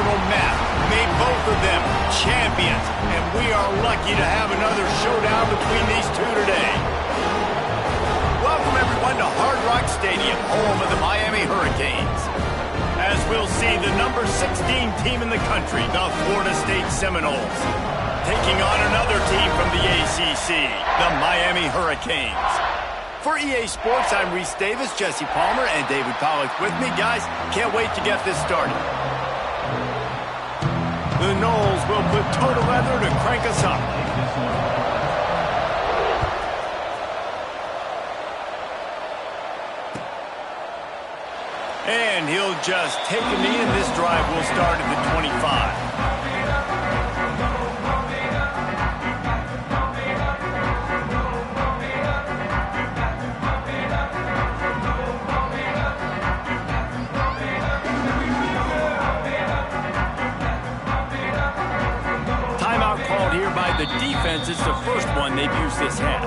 national map made both of them champions, and we are lucky to have another showdown between these two today. Welcome, everyone, to Hard Rock Stadium, home of the Miami Hurricanes. As we'll see, the number 16 team in the country, the Florida State Seminoles, taking on another team from the ACC, the Miami Hurricanes. For EA Sports, I'm Reese Davis, Jesse Palmer, and David Pollack with me. Guys, can't wait to get this started. The Noles will put total leather to crank us up. And he'll just take a knee, and this drive will start at the 25. Timeout called here by the defense. It's the first one they've used this half.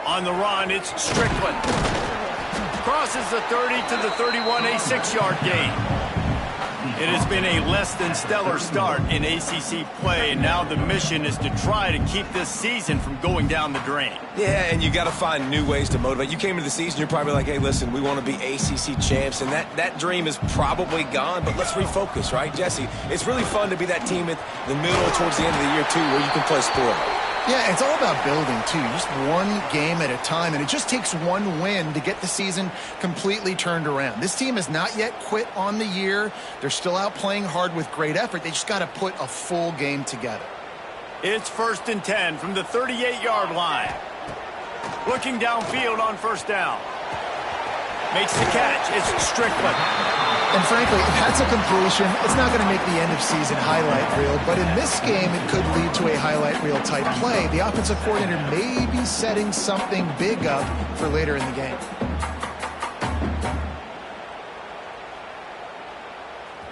On the run, it's Strickland. Crosses the 30 to the 31, a 6-yard gain. It has been a less than stellar start in ACC play, and now the mission is to try to keep this season from going down the drain. Yeah, and you got to find new ways to motivate. You came into the season, you're probably like, hey, listen, we want to be ACC champs, and that dream is probably gone, but let's refocus, right, Jesse? It's really fun to be that team at the middle towards the end of the year, too, where you can play sport. Yeah, it's all about building, too. Just one game at a time, and it just takes one win to get the season completely turned around. This team has not yet quit on the year. They're still out playing hard with great effort. They just got to put a full game together. It's 1st and 10 from the 38-yard line. Looking downfield on first down. Makes the catch. It's Strickland. And frankly, if that's a completion, it's not going to make the end-of-season highlight reel. But in this game, it could lead to a highlight reel type play. The offensive coordinator may be setting something big up for later in the game.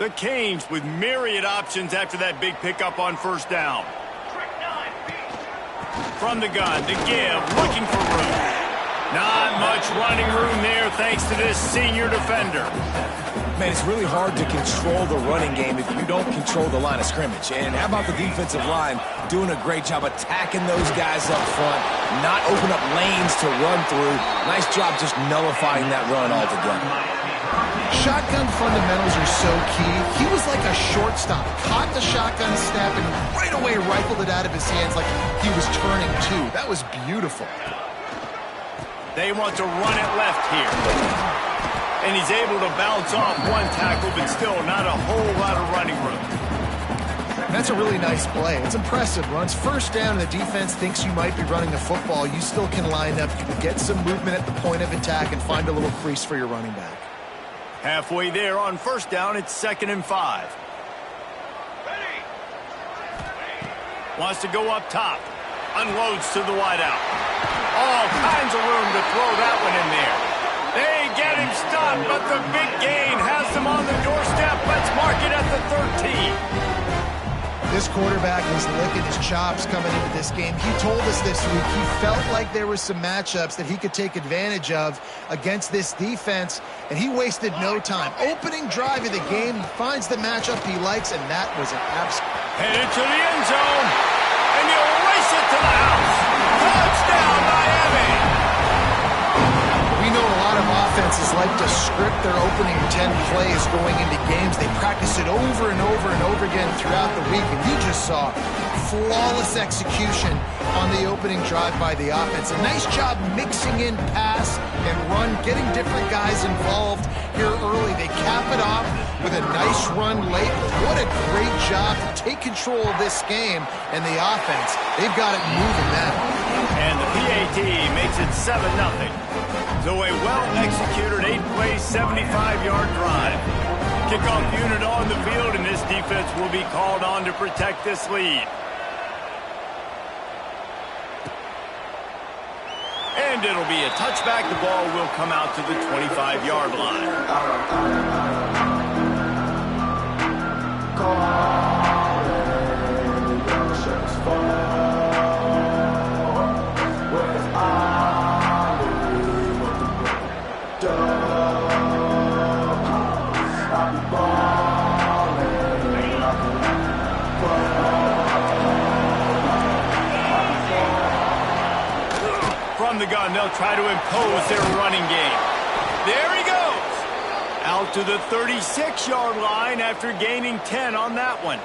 The Canes with myriad options after that big pickup on first down. From the gun, to give, looking for room. Not much running room there thanks to this senior defender. Man, it's really hard to control the running game if you don't control the line of scrimmage. And how about the defensive line doing a great job attacking those guys up front, not open up lanes to run through. Nice job just nullifying that run altogether. Shotgun fundamentals are so key. He was like a shortstop, caught the shotgun snap and right away rifled it out of his hands like he was turning two. That was beautiful. They want to run it left here. And he's able to bounce off one tackle, but still not a whole lot of running room. That's a really nice play. It's impressive. Runs first down, and the defense thinks you might be running the football. You still can line up, get some movement at the point of attack, and find a little crease for your running back. Halfway there on first down, it's 2nd and 5. Wants to go up top. Unloads to the wideout. All kinds of room to throw that one in there. They get him stopped, but the big gain has them on the doorstep. Let's mark it at the 13. This quarterback was licking his chops coming into this game. He told us this week he felt like there were some matchups that he could take advantage of against this defense, and he wasted no time. Opening drive of the game, he finds the matchup he likes, and that was an absolute... Headed to the end zone, and you'll race it to the house. Touchdown, Miami! We know a lot of offenses like to script their opening 10 plays going into games. They practice it over and over and over again throughout the week, and you just saw flawless execution on the opening drive by the offense. A nice job mixing in pass and run, getting different guys involved here early. They cap it off with a nice run late. What a great job to take control of this game, and the offense, they've got it moving now. And the PAT makes it 7-0. So a well-executed 8-play, 75-yard drive. Kickoff unit on the field, and this defense will be called on to protect this lead. And it'll be a touchback. The ball will come out to the 25-yard line. From the gun, they'll try to impose their running game. There he goes. Out to the 36-yard line after gaining 10 on that one.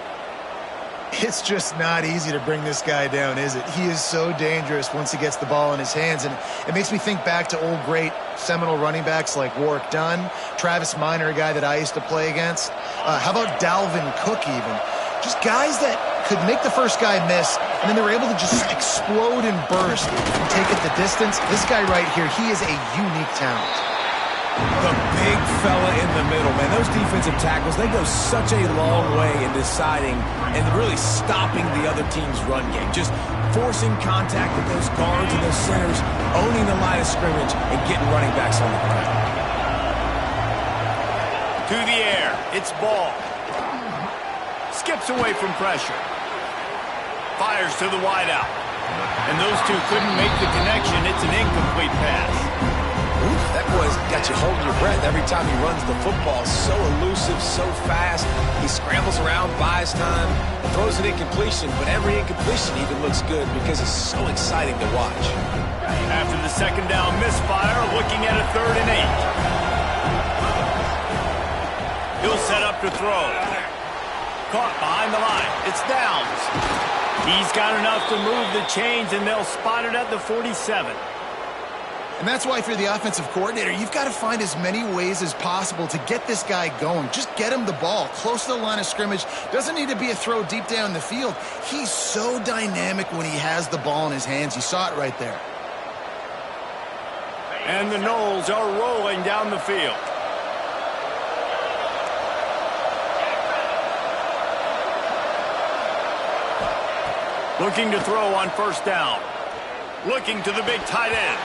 It's just not easy to bring this guy down, is it? He is so dangerous once he gets the ball in his hands, and it makes me think back to old great seminal running backs like Warwick Dunn, Travis Minor, a guy that I used to play against. How about Dalvin Cook even? Just guys that could make the first guy miss, and then they were able to just explode and burst and take it the distance. This guy right here, he is a unique talent. The big fella in the middle, man. Those defensive tackles, they go such a long way in deciding and really stopping the other team's run game. Just forcing contact with those guards and those centers, owning the line of scrimmage, and getting running backs on the ground. To the air, it's Ball. Skips away from pressure. Fires to the wideout. And those two couldn't make the connection. It's an incomplete pass. That boy's got you holding your breath every time he runs the football. So elusive, so fast. He scrambles around, buys time, throws an incompletion, but every incompletion even looks good because it's so exciting to watch. After the second down misfire, looking at a 3rd and 8. He'll set up to throw. Caught behind the line. It's Downs. He's got enough to move the chains, and they'll spot it at the 47. And that's why if you're the offensive coordinator, you've got to find as many ways as possible to get this guy going. Just get him the ball close to the line of scrimmage. Doesn't need to be a throw deep down the field. He's so dynamic when he has the ball in his hands. You saw it right there. And the Noles are rolling down the field. Looking to throw on first down. Looking to the big tight end.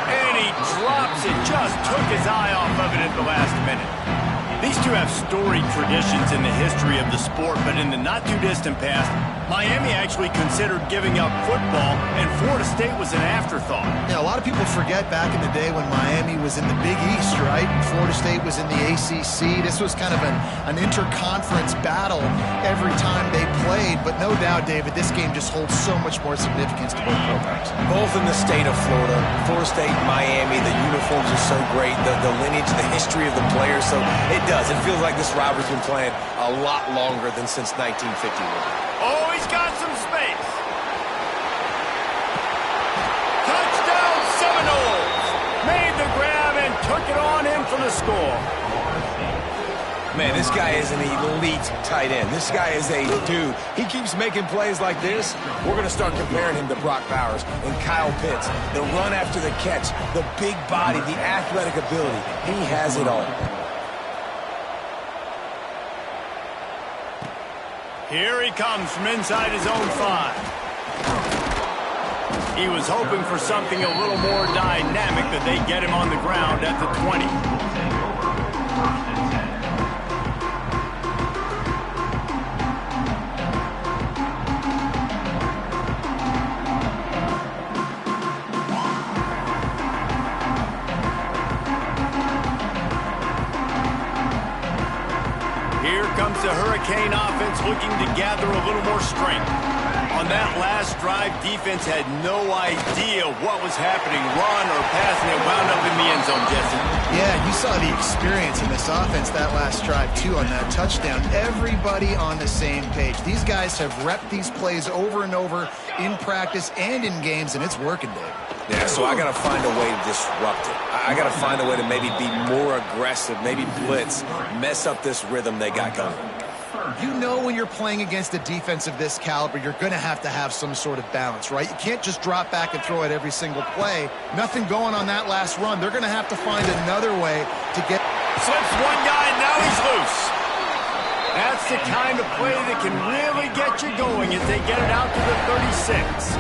And he drops it. Just took his eye off of it at the last minute. These two have storied traditions in the history of the sport, but in the not-too-distant past, Miami actually considered giving up football, and Florida State was an afterthought. Yeah, a lot of people forget back in the day when Miami was in the Big East, right? Florida State was in the ACC. This was kind of an interconference battle every time they played. But no doubt, David, this game just holds so much more significance to both programs. Both in the state of Florida. Florida State, Miami, the uniforms are so great. The lineage, the history of the players. So it does. It feels like this rivalry's been playing a lot longer than since 1951. Oh, he's got some space. Touchdown Seminoles. Made the grab and took it on in for the score. Man, this guy is an elite tight end. This guy is a dude. He keeps making plays like this. We're going to start comparing him to Brock Bowers and Kyle Pitts. The run after the catch, the big body, the athletic ability. He has it all. Here he comes from inside his own 5. He was hoping for something a little more dynamic, that they get him on the ground at the 20. Here comes the Hurricane offense looking to gather a little more strength. On that last drive, defense had no idea what was happening, run or pass, and it wound up in the end zone, Jesse. Yeah, you saw the experience in this offense that last drive, too, on that touchdown. Everybody on the same page. These guys have repped these plays over and over in practice and in games, and it's working, Dave. Yeah, so I got to find a way to disrupt it. I got to find a way to maybe be more aggressive, maybe blitz, mess up this rhythm they got going. You know when you're playing against a defense of this caliber, you're going to have some sort of balance, right? You can't just drop back and throw it every single play. Nothing going on that last run. They're going to have to find another way to get... Slips one guy, and now he's loose. That's the kind of play that can really get you going as they get it out to the 36.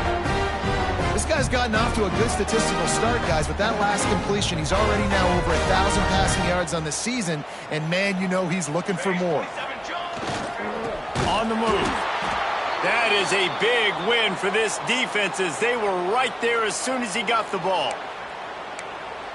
This guy's gotten off to a good statistical start, guys. With that last completion, he's already now over 1,000 passing yards on the season, and man, you know he's looking for more. On the move. That is a big win for this defense as they were right there as soon as he got the ball.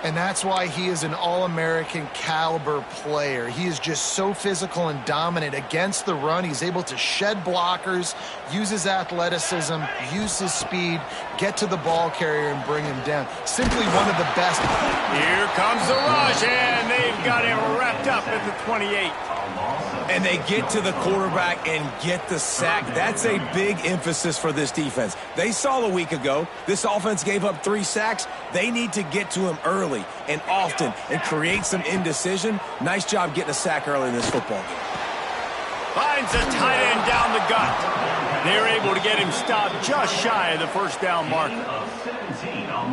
And that's why he is an All-American caliber player. He is just so physical and dominant against the run. He's able to shed blockers, use his athleticism, use his speed, get to the ball carrier and bring him down. Simply one of the best. Here comes the rush, and they've got him wrapped up at the 28. And they get to the quarterback and get the sack. That's a big emphasis for this defense. They saw a week ago, this offense gave up 3 sacks. They need to get to him early and often and create some indecision. Nice job getting a sack early in this football game. Finds a tight end down the gut. They're able to get him stopped just shy of the first down marker.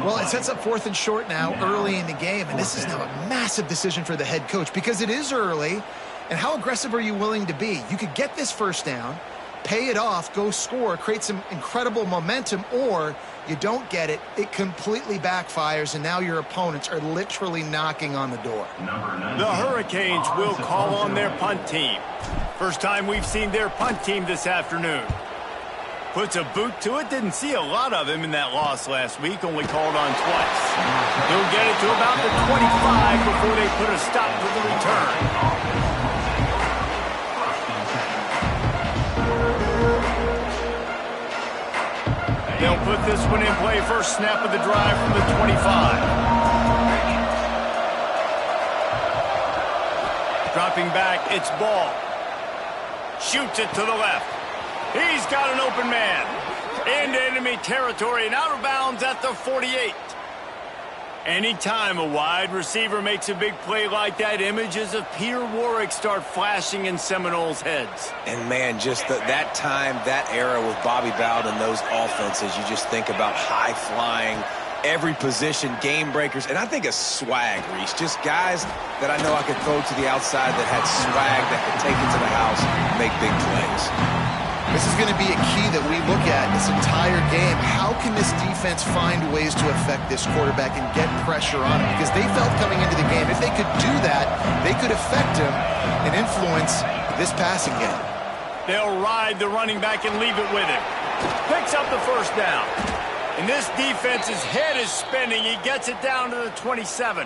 Well, it sets up 4th and short now early in the game, and this is now a massive decision for the head coach because it is early. And how aggressive are you willing to be? You could get this first down, pay it off, go score, create some incredible momentum, or you don't get it, it completely backfires, and now your opponents are literally knocking on the door. The Hurricanes will call on their punt team. First time we've seen their punt team this afternoon. Puts a boot to it. Didn't see a lot of him in that loss last week, only called on twice. He'll get it to about the 25 before they put a stop to the return. They'll put this one in play. First snap of the drive from the 25. Dropping back, it's Ball. Shoots it to the left. He's got an open man. Into enemy territory and out of bounds at the 48. Anytime a wide receiver makes a big play like that, images of Peter Warrick start flashing in Seminoles' heads. And, man, just that time, that era with Bobby Bowden and those offenses, you just think about high-flying, every position, game breakers, and I think a swag, Reese. Just guys that I know I could throw to the outside that had swag, that could take it to the house, make big plays. This is going to be a key that we look at this entire game. How can this defense find ways to affect this quarterback and get pressure on him? Because they felt coming into the game, if they could do that, they could affect him and influence this passing game. They'll ride the running back and leave it with him. Picks up the first down. And this defense's head is spinning. He gets it down to the 27.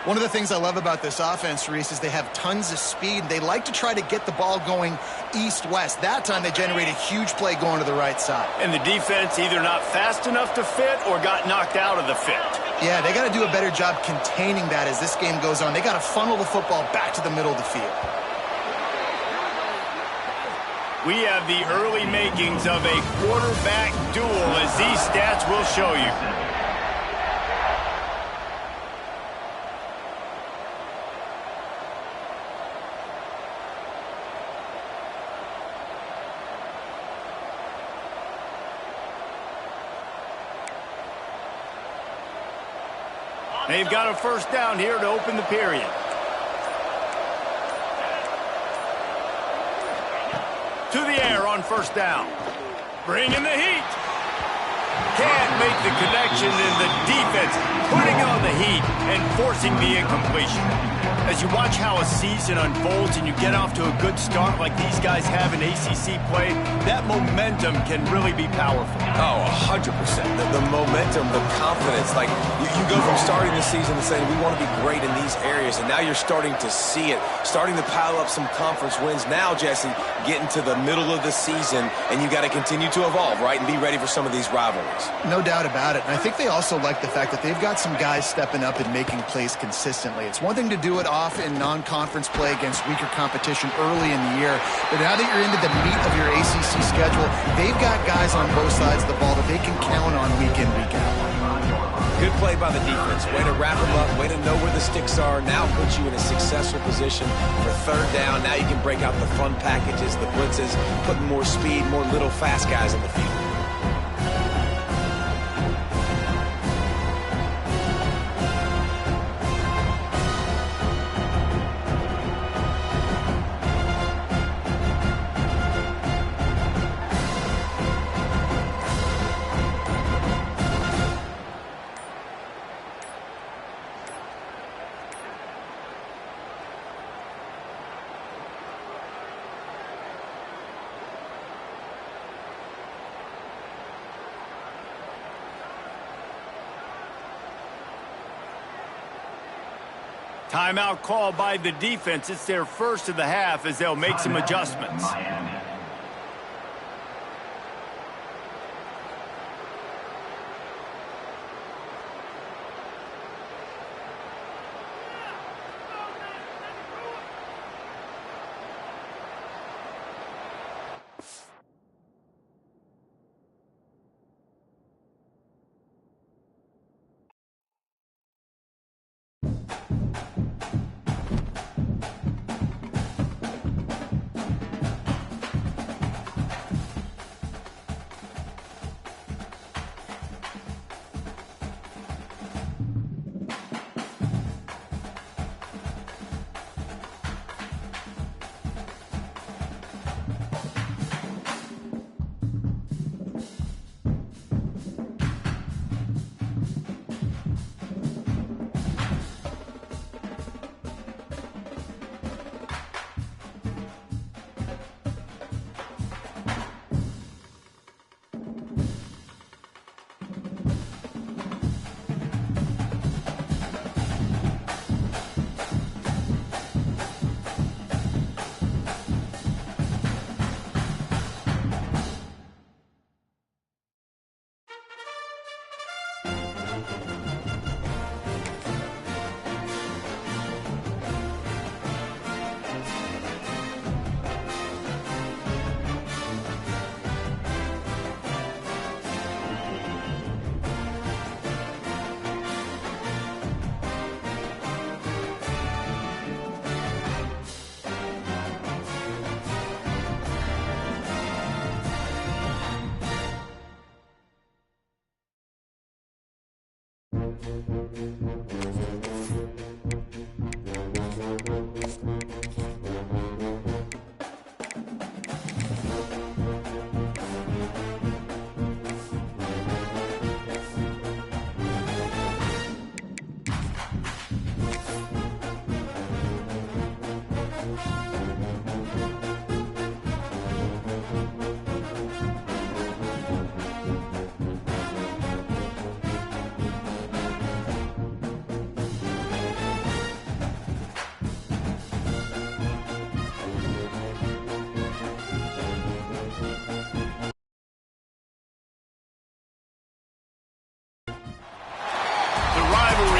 One of the things I love about this offense, Reese, is they have tons of speed. They like to try to get the ball going east-west. That time they generated a huge play going to the right side. And the defense either not fast enough to fit or got knocked out of the fit. Yeah, they got to do a better job containing that as this game goes on. They got to funnel the football back to the middle of the field. We have the early makings of a quarterback duel, as these stats will show you. They've got a first down here to open the period. To the air on first down. Bringing the heat. Can't make the connection, and the defense putting on the heat and forcing the incompletion. As you watch how a season unfolds and you get off to a good start like these guys have in ACC play, that momentum can really be powerful. Oh, 100%. The momentum, the confidence. Like, you go from starting the season and saying, we want to be great in these areas, and now you're starting to see it, starting to pile up some conference wins. Now, Jesse, getting to the middle of the season, and you got to continue to evolve, right, and be ready for some of these rivalries. No doubt about it. And I think they also like the fact that they've got some guys stepping up and making plays consistently. It's one thing to do it off in non-conference play against weaker competition early in the year, but now that you're into the meat of your ACC schedule, they've got guys on both sides of the ball that they can count on week in, week out. Good play by the defense. Way to wrap them up. Way to know where the sticks are. Now puts you in a successful position for third down. Now you can break out the fun packages, the blitzes, putting more speed, more little fast guys in the field. Timeout called by the defense. It's their first of the half as they'll make some adjustments.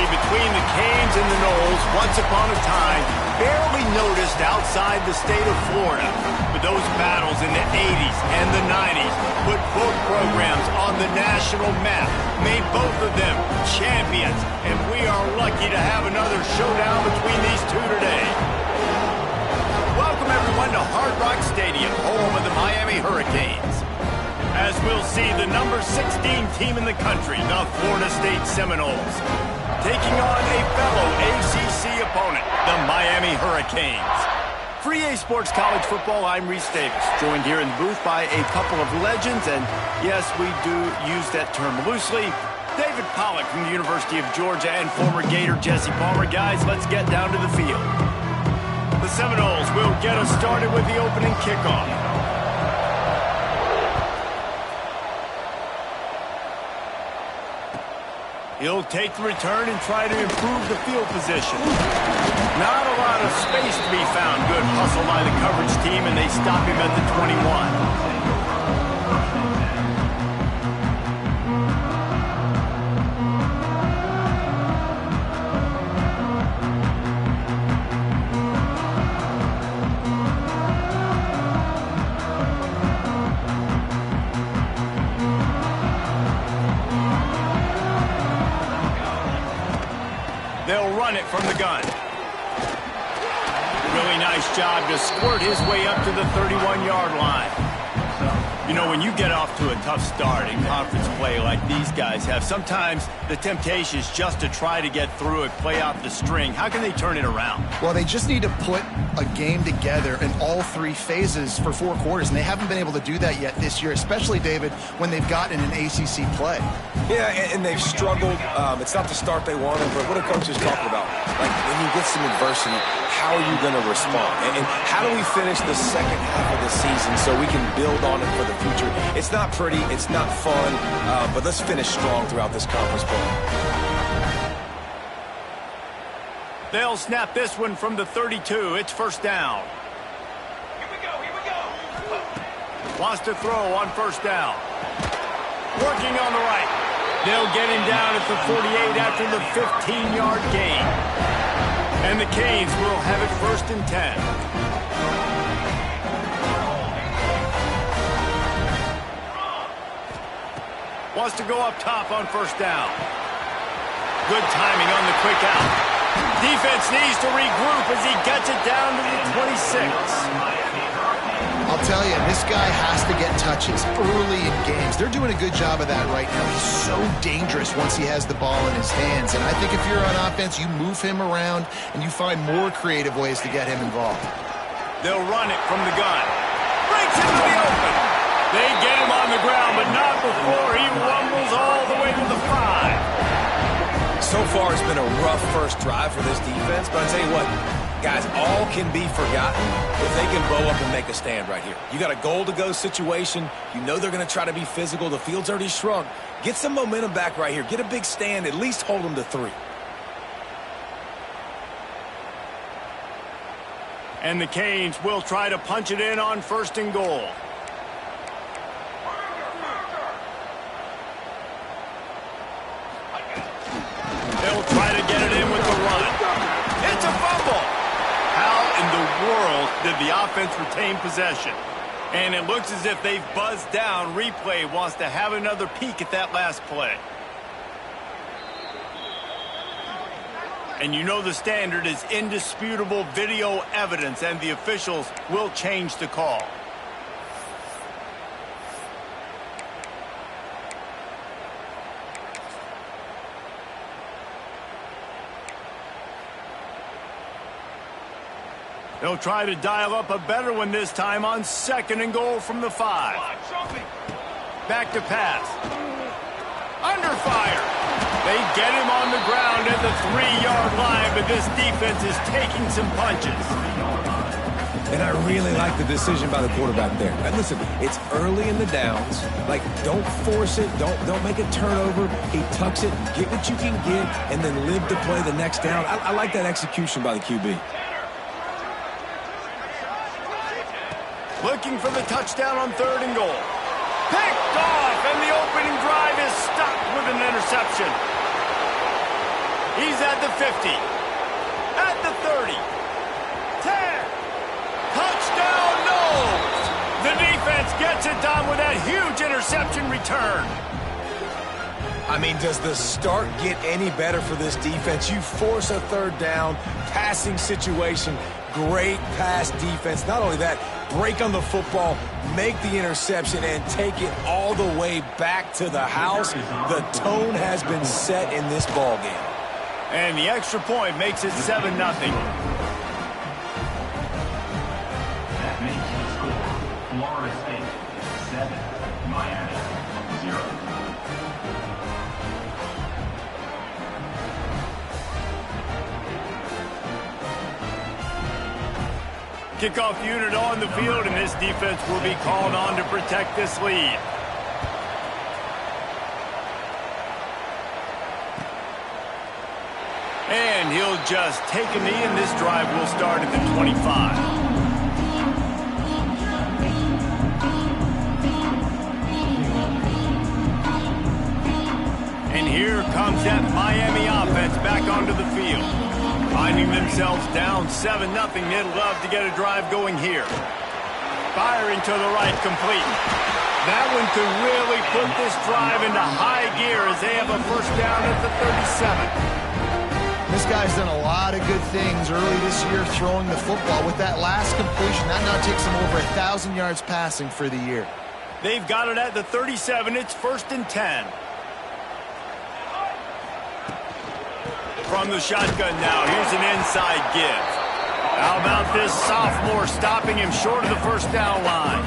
Between the Canes and the Noles, once upon a time, barely noticed outside the state of Florida. But those battles in the 80s and the 90s put both programs on the national map, made both of them champions, and we are lucky to have another showdown between these two today. Welcome, everyone, to Hard Rock Stadium, home of the Miami Hurricanes. As we'll see the number 16 team in the country, the Florida State Seminoles, taking on a fellow ACC opponent, the Miami Hurricanes. For EA Sports College Football, I'm Reese Davis, joined here in the booth by a couple of legends, and yes, we do use that term loosely. David Pollack from the University of Georgia and former Gator Jesse Palmer. Guys, let's get down to the field. The Seminoles will get us started with the opening kickoff. He'll take the return and try to improve the field position. Not a lot of space to be found. Good hustle by the coverage team, and they stop him at the 21. They'll run it from the gun. Really nice job to squirt his way up to the 31-yard line. You know, when you get off to a tough start in conference play like these guys have, sometimes the temptation is just to try to get through it, play out the string. How can they turn it around? Well, they just need to put a game together in all three phases for 4 quarters, and they haven't been able to do that yet this year, especially, David, when they've gotten an ACC play. Yeah, and they've struggled. It's not the start they wanted, but what are coaches talking about? Like, when you get some adversity, how are you going to respond? And how do we finish the second half of the season so we can build on it for the future? It's not pretty, it's not fun, but let's finish strong throughout this conference play. They'll snap this one from the 32. It's first down. Here we go. Wants to throw on first down. Working on the right. They'll get him down at the 48 after the 15-yard gain. And the Canes will have it first and 10. Wants to go up top on first down. Good timing on the quick out. Defense needs to regroup as he gets it down to the 26. I'll tell you, this guy has to get touches early in games. They're doing a good job of that right now. He's so dangerous once he has the ball in his hands. And I think if you're on offense, you move him around and you find more creative ways to get him involved. They'll run it from the gun. Breaks into the open. They get him on the ground, but not before he rumbles all the way to the 5. So far, it's been a rough first drive for this defense, but I'll tell you what, guys, all can be forgotten if they can bow up and make a stand right here. You got a goal-to-go situation. You know they're going to try to be physical. The field's already shrunk. Get some momentum back right here. Get a big stand. At least hold them to 3. And the Canes will try to punch it in on first and goal. They'll try to get it in with the run. It's a fumble. How in the world did the offense retain possession? And it looks as if they've buzzed down. Replay wants to have another peek at that last play. And you know the standard is indisputable video evidence, and the officials will change the call. They'll try to dial up a better one this time on second and goal from the 5. Back to pass. Under fire. They get him on the ground at the 3-yard line, but this defense is taking some punches. And I really like the decision by the quarterback there. And listen, it's early in the downs. Like, don't force it. Don't make a turnover. He tucks it, get what you can get, and then live to play the next down. I like that execution by the QB. Looking for the touchdown on third and goal. Picked off, and the opening drive is stopped with an interception. He's at the 50. At the 30. 10. Touchdown, Knowles. The defense gets it done with that huge interception return. I mean, does the start get any better for this defense? You force a third down, passing situation, great pass defense. Not only that, break on the football, make the interception, and take it all the way back to the house. The tone has been set in this ball game. And the extra point makes it 7-0. That makes the score Florida State 7, Miami 0. Kickoff unit on the field, and this defense will be called on to protect this lead. And he'll just take a knee, and this drive will start at the 25. And here comes that Miami offense back onto the field. Finding themselves down 7-0, they'd love to get a drive going here. Firing to the right, complete. That one could really put this drive into high gear as they have a first down at the 37. This guy's done a lot of good things early this year throwing the football. With that last completion, that now takes him over 1,000 yards passing for the year. They've got it at the 37. It's first and 10. From the shotgun now, here's an inside give. How about this sophomore stopping him short of the first down line?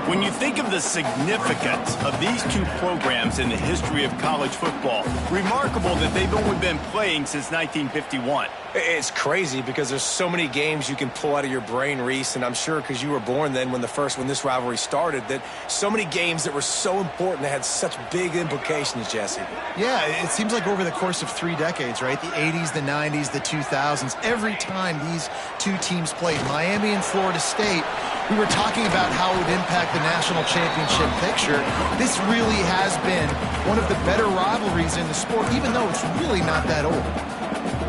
When you think of the significance of these two programs in the history of college football, remarkable that they've only been playing since 1951. It's crazy because there's so many games you can pull out of your brain, Reese, and I'm sure because you were born then when this rivalry started, that so many games that were so important that had such big implications, Jesse. Yeah, it seems like over the course of 3 decades, right? The 80s, the 90s, the 2000s, every time these two teams played, Miami and Florida State, we were talking about how it would impact the national championship picture. This really has been one of the better rivalries in the sport, even though it's really not that old.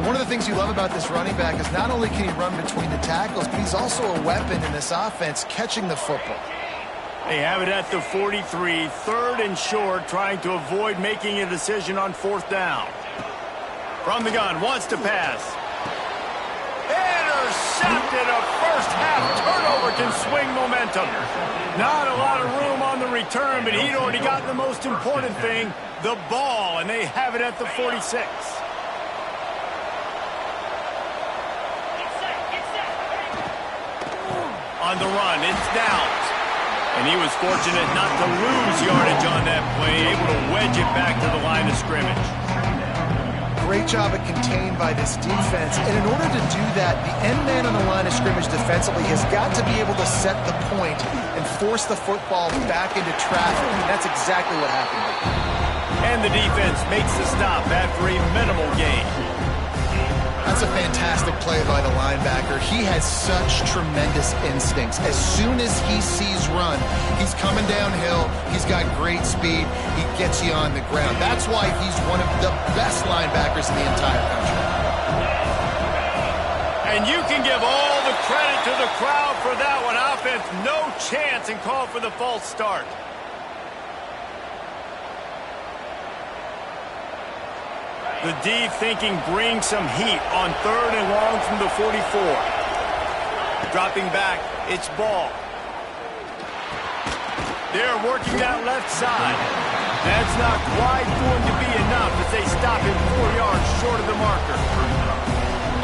One of the things you love about this running back is not only can he run between the tackles, but he's also a weapon in this offense, catching the football. They have it at the 43, 3rd and short, trying to avoid making a decision on 4th down. From the gun, wants to pass. Intercepted. A first half turnover can swing momentum. Not a lot of room on the return, but he'd already got the most important thing, the ball, and they have it at the 46. On the run, it's Downs. And he was fortunate not to lose yardage on that play, able to wedge it back to the line of scrimmage. Great job at contained by this defense. And in order to do that, the end man on the line of scrimmage defensively has got to be able to set the point and force the football back into traffic. And that's exactly what happened. And the defense makes the stop after a minimal gain. That's a fantastic play by the linebacker. He has such tremendous instincts. As soon as he sees run, he's coming downhill. He's got great speed. He gets you on the ground. That's why he's one of the best linebackers in the entire country. And you can give all the credit to the crowd for that one. Offense, no chance, and call for the false start. The D thinking bring some heat on 3rd and long from the 44. Dropping back, it's Ball. They're working that left side. That's not quite going to be enough as they stop him 4 yards short of the marker.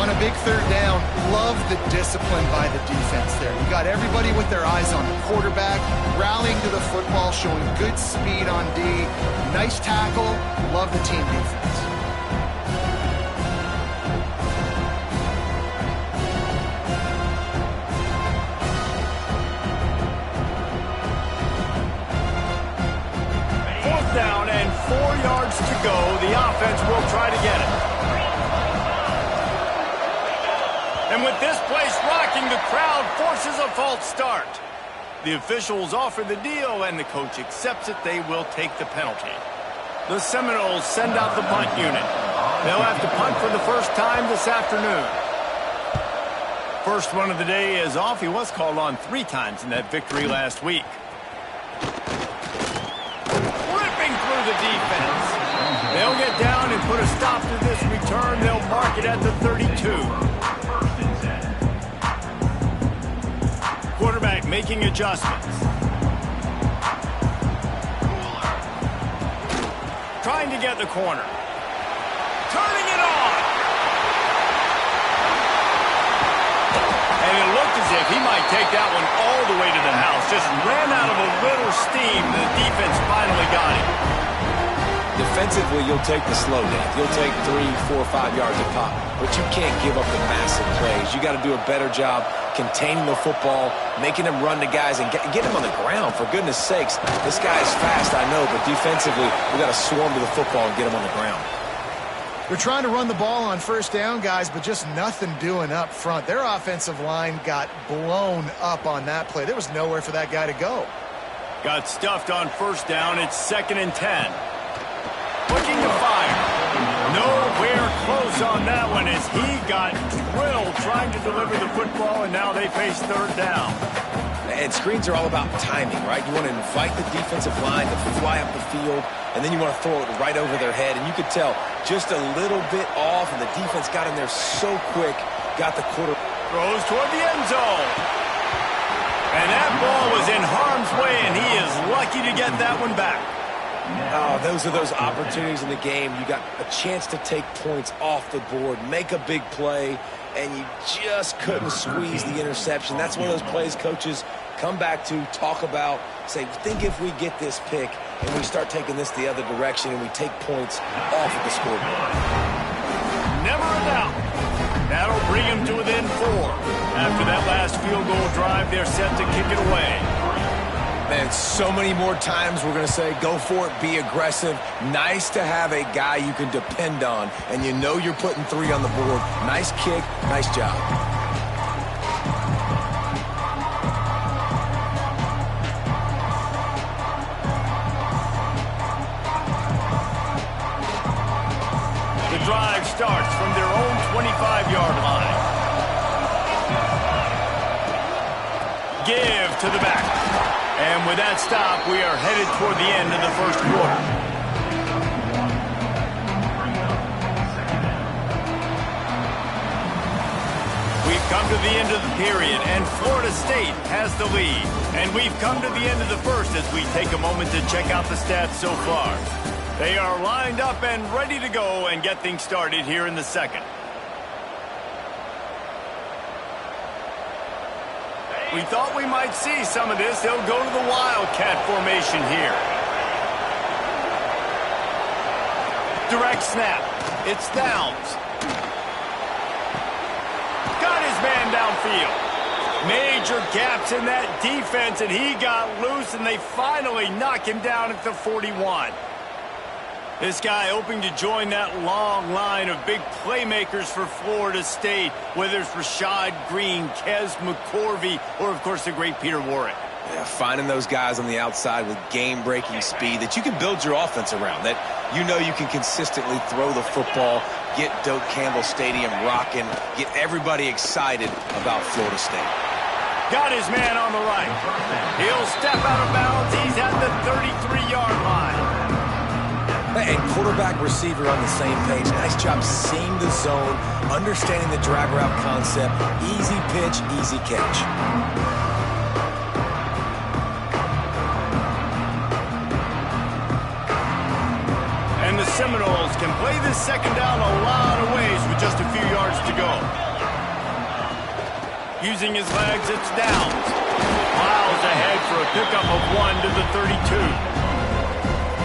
On a big 3rd down, love the discipline by the defense there. You got everybody with their eyes on the quarterback, rallying to the football, showing good speed on D. Nice tackle. Love the team defense. Down and 4 yards to go. The offense will try to get it. And with this place rocking, the crowd forces a false start. The officials offer the deal, and the coach accepts it. They will take the penalty. The Seminoles send out the punt unit. They'll have to punt for the first time this afternoon. First one of the day is off. He was called on 3 times in that victory last week. The defense. They'll get down and put a stop to this return. They'll mark it at the 32. Quarterback making adjustments. Trying to get the corner. Turning it on. And it looked as if he might take that one all the way to the house. Just ran out of a little steam. The defense finally got him. Defensively, you'll take the slow down. You'll take 3, 4, 5 yards a pop, but you can't give up the massive plays. You got to do a better job containing the football, making them run to guys, and get him on the ground. For goodness sakes, this guy is fast, I know, but defensively, we got to swarm to the football and get him on the ground. They're trying to run the ball on 1st down, guys, but just nothing doing up front. Their offensive line got blown up on that play. There was nowhere for that guy to go. Got stuffed on 1st down. It's 2nd and 10. Looking to fire. Nowhere close on that one as he got drilled trying to deliver the football, and now they face 3rd down. And screens are all about timing, right? You want to invite the defensive line to fly up the field, and then you want to throw it right over their head. And you could tell just a little bit off, and the defense got in there so quick, got the quarter. Throws toward the end zone. And that ball was in harm's way, and he is lucky to get that one back. Oh, those are those opportunities in the game. You got a chance to take points off the board, make a big play, and you just couldn't squeeze the interception. That's one of those plays coaches come back to, talk about, say, think if we get this pick and we start taking this the other direction and we take points off of the scoreboard. Never a doubt. That'll bring them to within 4. After that last field goal drive, they're set to kick it away. Man, so many more times we're going to say, go for it, be aggressive. Nice to have a guy you can depend on, and you know you're putting 3 on the board. Nice kick, nice job. The drive starts from their own 25-yard line. Give to the back. And with that stop, we are headed toward the end of the first quarter. We've come to the end of the period, and Florida State has the lead. And we've come to the end of the first as we take a moment to check out the stats so far. They are lined up and ready to go and get things started here in the second. We thought we might see some of this. They'll go to the Wildcat formation here. Direct snap. It's Downs. Got his man downfield. Major gaps in that defense, and he got loose, and they finally knock him down at the 41. This guy hoping to join that long line of big playmakers for Florida State, whether it's Rashad Green, Kez McCorvey, or, of course, the great Peter Warrick. Yeah, finding those guys on the outside with game-breaking speed that you can build your offense around, that you know you can consistently throw the football, get Doak Campbell Stadium rocking, get everybody excited about Florida State. Got his man on the right. He'll step out of bounds. He's at the 33-yard line. And quarterback, receiver on the same page. Nice job seeing the zone, understanding the drag route concept. Easy pitch, easy catch. And the Seminoles can play this second down a lot of ways with just a few yards to go. Using his legs, it's Downs. Miles ahead for a pickup of 1 to the 32.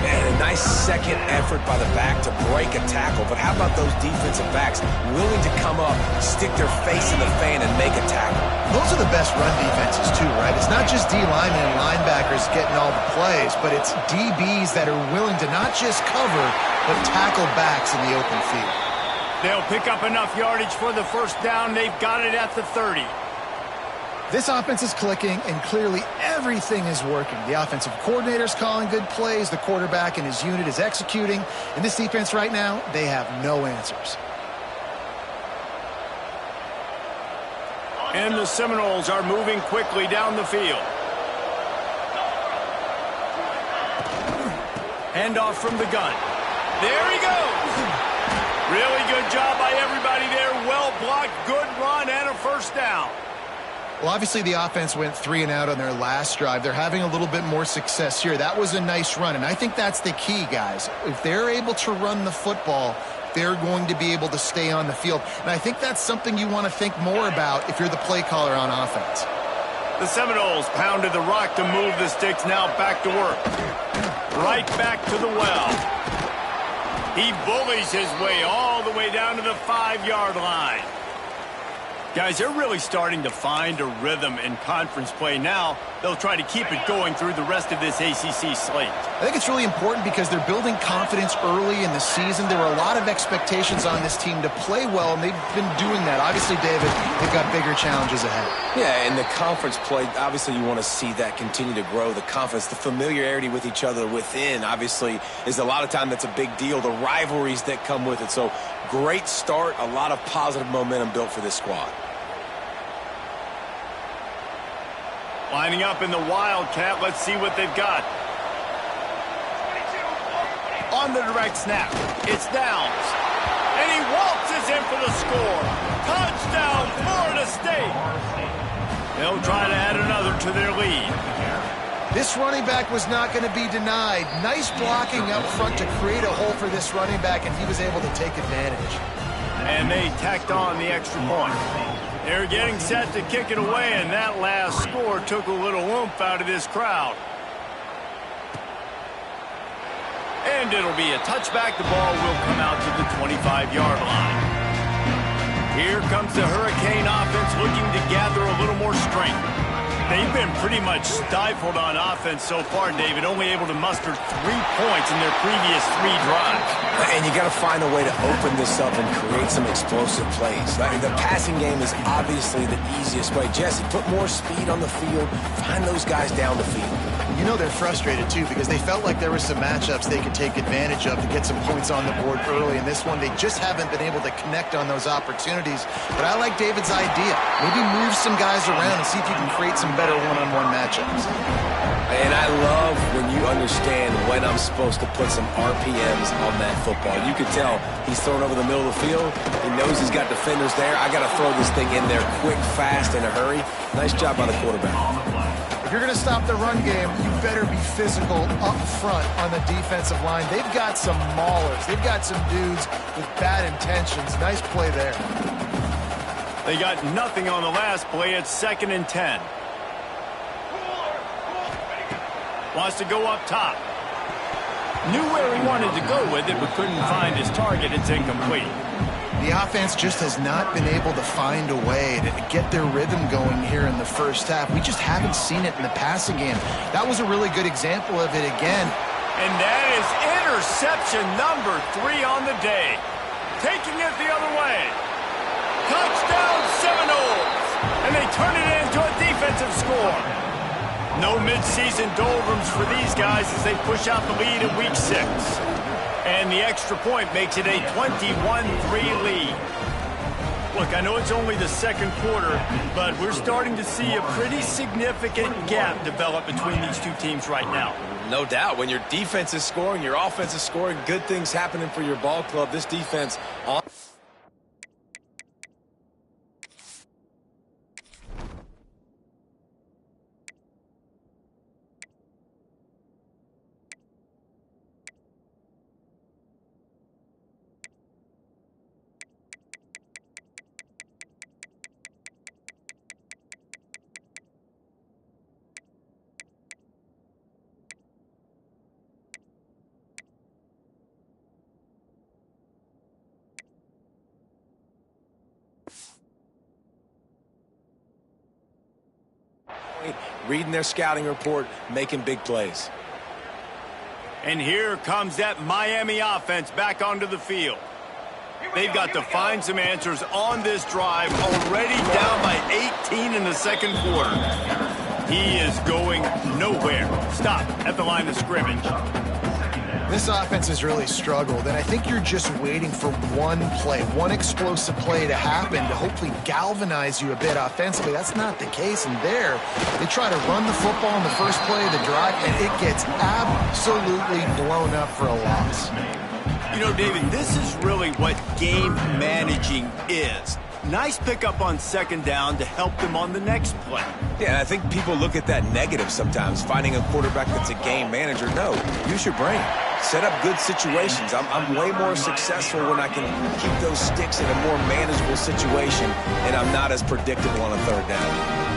And a nice second effort by the back to break a tackle. But how about those defensive backs willing to come up, stick their face in the fan, and make a tackle? Those are the best run defenses, too, right? It's not just D-linemen and linebackers getting all the plays, but it's DBs that are willing to not just cover, but tackle backs in the open field. They'll pick up enough yardage for the first down. They've got it at the 30. This offense is clicking, and clearly everything is working. The offensive coordinator's calling good plays. The quarterback and his unit is executing. And this defense right now, they have no answers. And the Seminoles are moving quickly down the field. Handoff from the gun. There he goes. Really good job by everybody there. Well blocked, good run, and a first down. Well, obviously the offense went 3 and out on their last drive. They're having a little bit more success here. That was a nice run, and I think that's the key, guys. If they're able to run the football, they're going to be able to stay on the field. And I think that's something you want to think more about if you're the play caller on offense. The Seminoles pounded the rock to move the sticks. Now back to work. Right back to the well. He bullies his way all the way down to the 5-yard line. Guys, they're really starting to find a rhythm in conference play now. They'll try to keep it going through the rest of this ACC slate. I think it's really important because they're building confidence early in the season. There were a lot of expectations on this team to play well, and they've been doing that. Obviously, David, they've got bigger challenges ahead. Yeah, in the conference play, obviously you want to see that continue to grow. The confidence, the familiarity with each other within, obviously, is a lot of time that's a big deal. The rivalries that come with it. So, great start, a lot of positive momentum built for this squad. Lining up in the Wildcat. Let's see what they've got. On the direct snap, it's Downs. And he waltzes in for the score. Touchdown, Florida State. They'll try to add another to their lead. This running back was not going to be denied. Nice blocking up front to create a hole for this running back, and he was able to take advantage. And they tacked on the extra point. They're getting set to kick it away, and that last score took a little oomph out of this crowd. And it'll be a touchback. The ball will come out to the 25-yard line. Here comes the Hurricane offense looking to gather a little more strength. They've been pretty much stifled on offense so far, David, only able to muster 3 points in their previous 3 drives. And you got to find a way to open this up and create some explosive plays. The passing game is obviously the easiest way. Jesse, put more speed on the field, find those guys down the field. You know they're frustrated, too, because they felt like there were some matchups they could take advantage of to get some points on the board early. In this one, they just haven't been able to connect on those opportunities. But I like David's idea. Maybe move some guys around and see if you can create some better one-on-one matchups. And I love when you understand when I'm supposed to put some RPMs on that football. You can tell he's throwing over the middle of the field. He knows he's got defenders there. I got to throw this thing in there quick, fast, in a hurry. Nice job by the quarterback. If you're going to stop the run game, you better be physical up front on the defensive line. They've got some maulers. They've got some dudes with bad intentions. Nice play there. They got nothing on the last play. It's 2nd and 10. Wants to go up top. Knew where he wanted to go with it, but couldn't find his target. It's incomplete. The offense just has not been able to find a way to get their rhythm going here in the first half. We just haven't seen it in the passing game. That was a really good example of it again. And that is interception number 3 on the day. Taking it the other way. Touchdown Seminoles! And they turn it into a defensive score. No midseason doldrums for these guys as they push out the lead in Week 6. And the extra point makes it a 21-3 lead. Look, I know it's only the second quarter, but we're starting to see a pretty significant gap develop between these two teams right now. No doubt. When your defense is scoring, your offense is scoring, good things happening for your ball club. This defense on... reading their scouting report, making big plays. And here comes that Miami offense back onto the field. They've got to find some answers on this drive, already down by 18 in the second quarter. He is going nowhere. Stop at the line of scrimmage. This offense has really struggled, and I think you're just waiting for one play, one explosive play to happen to hopefully galvanize you a bit offensively. That's not the case, and there, they try to run the football in the first play of the drive, and it gets absolutely blown up for a loss. You know, David, this is really what game managing is. Nice pickup on second down to help them on the next play. Yeah, and I think people look at that negative sometimes, finding a quarterback that's a game manager. No, use your brain. Set up good situations. I'm way more successful when I can keep those sticks in a more manageable situation, and I'm not as predictable on a third down.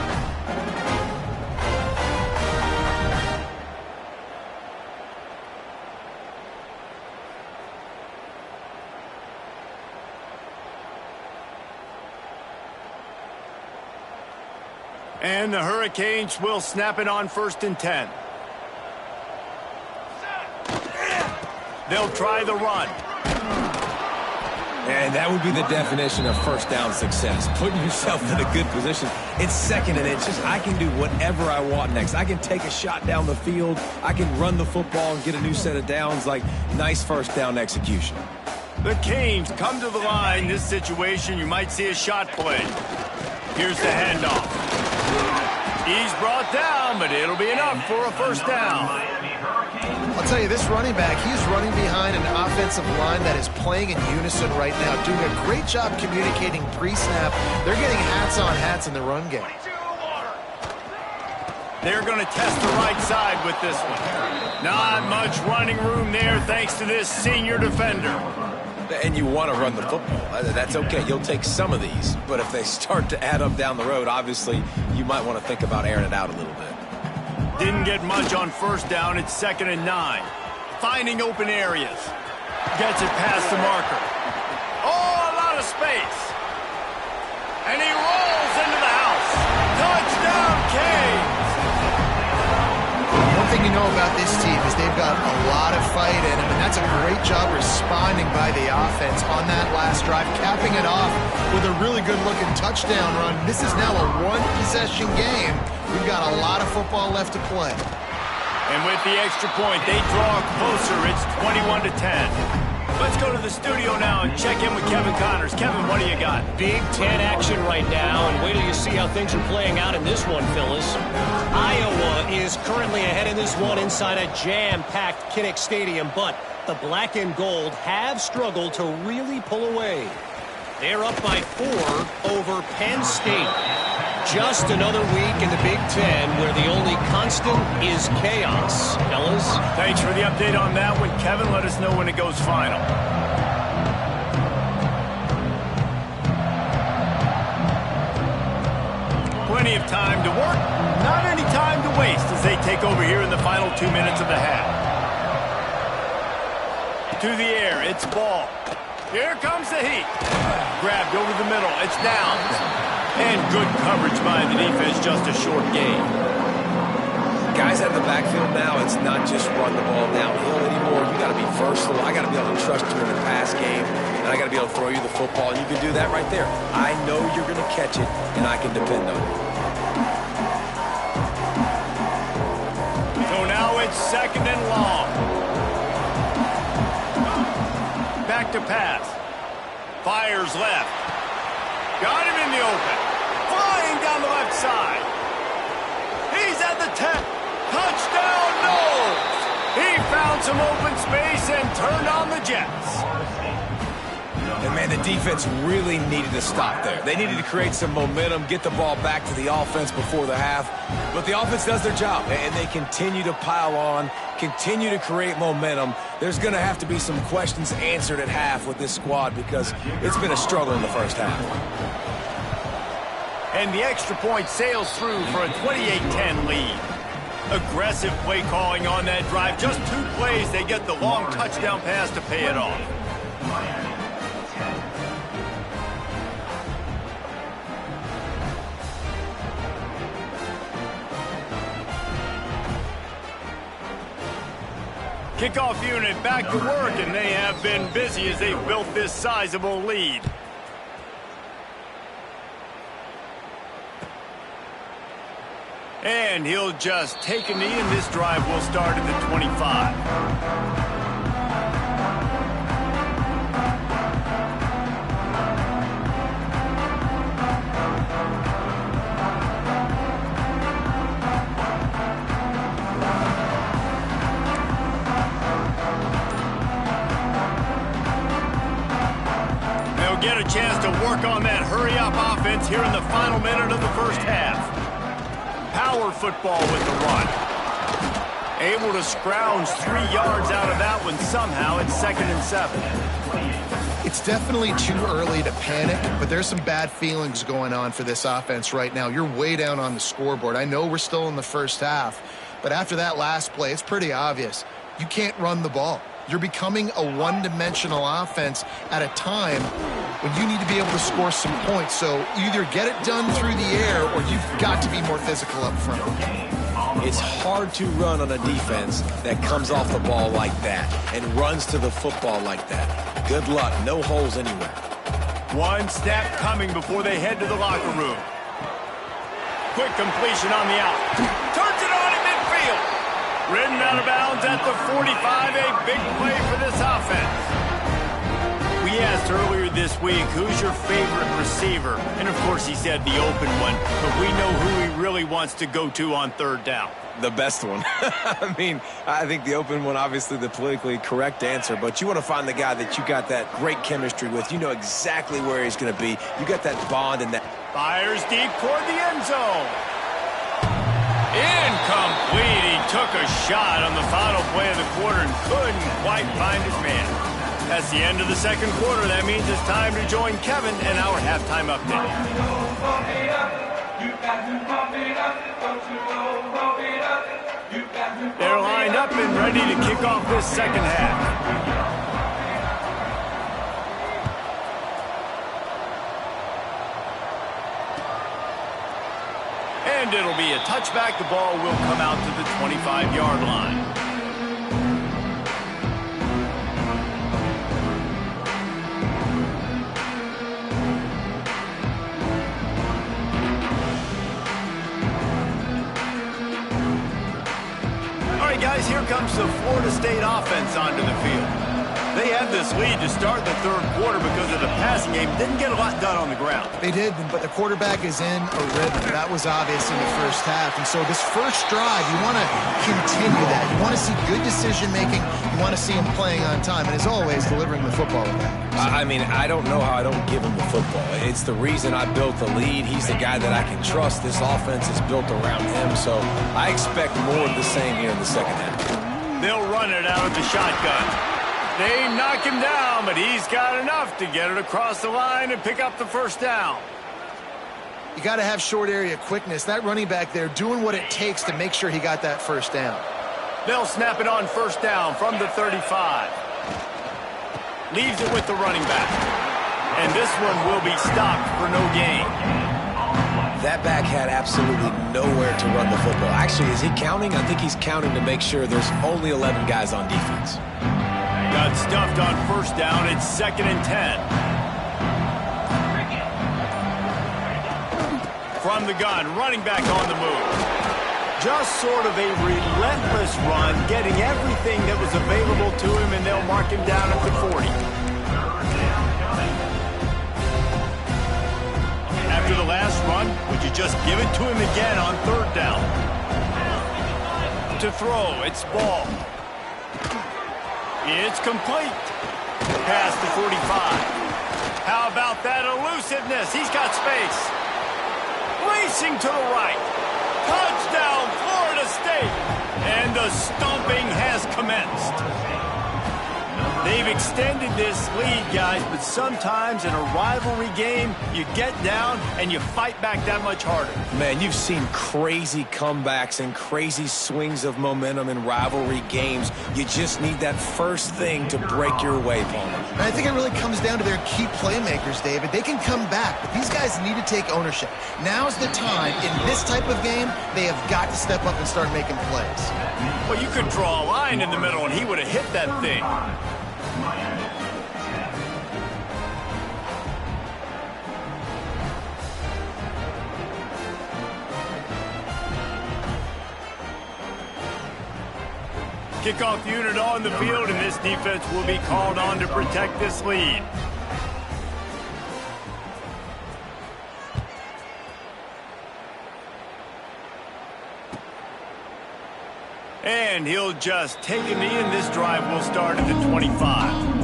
And the Hurricanes will snap it on 1st and 10. They'll try the run. And that would be the definition of first down success. Putting yourself in a good position. It's 2nd and inches. I can do whatever I want next. I can take a shot down the field. I can run the football and get a new set of downs. Like, nice first down execution. The Canes come to the line. This situation, you might see a shot play. Here's the handoff. He's brought down, but it'll be enough for a first down. I'll tell you, this running back, he's running behind an offensive line that is playing in unison right now, doing a great job communicating pre-snap. They're getting hats on hats in the run game. They're going to test the right side with this one. Not much running room there thanks to this senior defender. And you want to run the football. That's okay. You'll take some of these. But if they start to add up down the road, obviously, you might want to think about airing it out a little bit. Didn't get much on first down. It's 2nd and 9. Finding open areas. Gets it past the marker. Oh, a lot of space. And he rolls into the house. Touchdown, Canes! One thing you know about this team is they've got a lot of fight in them, and that's a great job responding by the offense on that last drive, capping it off with a really good-looking touchdown run. This is now a one-possession game. We've got a lot of football left to play. And with the extra point, they draw closer. It's 21-10. Let's go to the studio now and check in with Kevin Connors. Kevin, what do you got? Big Ten action right now, and wait till you see how things are playing out in this one, Phyllis. Iowa is currently ahead in this one inside a jam-packed Kinnick Stadium, but the black and gold have struggled to really pull away. They're up by 4 over Penn State. Just another week in the Big Ten where the only constant is chaos. Fellas? Thanks for the update on that one, Kevin. Let us know when it goes final. Plenty of time to work, not any time to waste as they take over here in the final 2 minutes of the half. To the air, it's ball. Here comes the heat. Grabbed over the middle, it's down. And good coverage by the defense, just a short gain. Guys out of the backfield now, it's not just run the ball downhill anymore. You got to be versatile. I got to be able to trust you in the pass game, and I got to be able to throw you the football, and you can do that right there. I know you're going to catch it, and I can depend on it. So now it's 2nd and long. Back to pass. Fires left. Got him in the open. Flying down the left side. He's at the 10. Touchdown, Knowles! He found some open space and turned on the Jets. And, man, the defense really needed to stop there. They needed to create some momentum, get the ball back to the offense before the half. But the offense does their job, and they continue to pile on, continue to create momentum. There's going to have to be some questions answered at half with this squad because it's been a struggle in the first half. And the extra point sails through for a 28-10 lead. Aggressive play calling on that drive. Just 2 plays, they get the long touchdown pass to pay it off. Kickoff unit back to work, and they have been busy as they've built this sizable lead. And he'll just take a knee, and this drive will start at the 25. They'll get a chance to work on that hurry-up offense here in the final minute of the first half. Power football with the run. Able to scrounge 3 yards out of that one somehow. It's 2nd and 7. It's definitely too early to panic, but there's some bad feelings going on for this offense right now. You're way down on the scoreboard. I know we're still in the first half, but after that last play, it's pretty obvious. You can't run the ball. You're becoming a one-dimensional offense at a time when you need to be able to score some points. So either get it done through the air or you've got to be more physical up front. It's hard to run on a defense that comes off the ball like that and runs to the football like that. Good luck. No holes anywhere. One step coming before they head to the locker room. Quick completion on the out. Turns it on in midfield. Ridden out of bounds at the 45. A big play for this offense. We asked earlier this week, who's your favorite receiver? And, of course, he said the open one. But we know who he really wants to go to on 3rd down. The best one. I mean, I think the open one, obviously the politically correct answer, but you want to find the guy that you got that great chemistry with. You know exactly where he's going to be. You got that bond and that. Fires deep toward the end zone. Incomplete. He took a shot on the final play of the quarter and couldn't quite find his man. That's the end of the second quarter. That means it's time to join Kevin and our halftime update. They're lined up and ready to kick off this second half. And it'll be a touchback. The ball will come out to the 25-yard line. All right, guys, here comes the Florida State offense onto the field. They had this lead to start the third quarter because of the passing game. Didn't get a lot done on the ground. They did, but the quarterback is in a rhythm. That was obvious in the first half. And so this first drive, you want to continue that. You want to see good decision-making. You want to see him playing on time. And as always, delivering the football with that. I mean, I don't know how I don't give him the football. It's the reason I built the lead. He's the guy that I can trust. This offense is built around him. So I expect more of the same here in the second half. They'll run it out of the shotgun. They knock him down, but he's got enough to get it across the line and pick up the first down. You got to have short area quickness. That running back there doing what it takes to make sure he got that first down. They'll snap it on first down from the 35. Leaves it with the running back. And this one will be stopped for no gain. That back had absolutely nowhere to run the football. Actually, is he counting? I think he's counting to make sure there's only 11 guys on defense. Got stuffed on first down. It's 2nd and 10. From the gun, running back on the move. Just sort of a relentless run, getting everything that was available to him, and they'll mark him down at the 40. After the last run, would you just give it to him again on third down? To throw, it's ball. It's complete. Past the 45. How about that elusiveness? He's got space. Racing to the right. Touchdown, Florida State. And the stomping has commenced. They've extended this lead, guys, but sometimes in a rivalry game, you get down and you fight back that much harder. Man, you've seen crazy comebacks and crazy swings of momentum in rivalry games. You just need that first thing to break your way, Palmer. And I think it really comes down to their key playmakers, David. They can come back, but these guys need to take ownership. Now's the time. In this type of game, they have got to step up and start making plays. Well, you could draw a line in the middle, and he would have hit that thing. Kickoff unit on the field, and this defense will be called on to protect this lead. And he'll just take a knee, and this drive will start at the 25.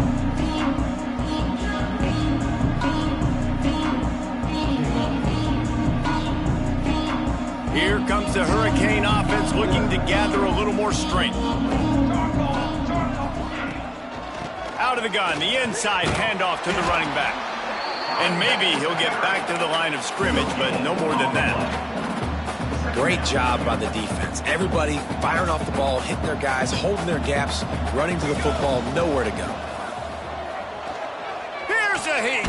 Here comes the Hurricane offense looking to gather a little more strength. Out of the gun, the inside handoff to the running back. And maybe he'll get back to the line of scrimmage, but no more than that. Great job by the defense. Everybody firing off the ball, hitting their guys, holding their gaps, running to the football, nowhere to go. Here's a heat.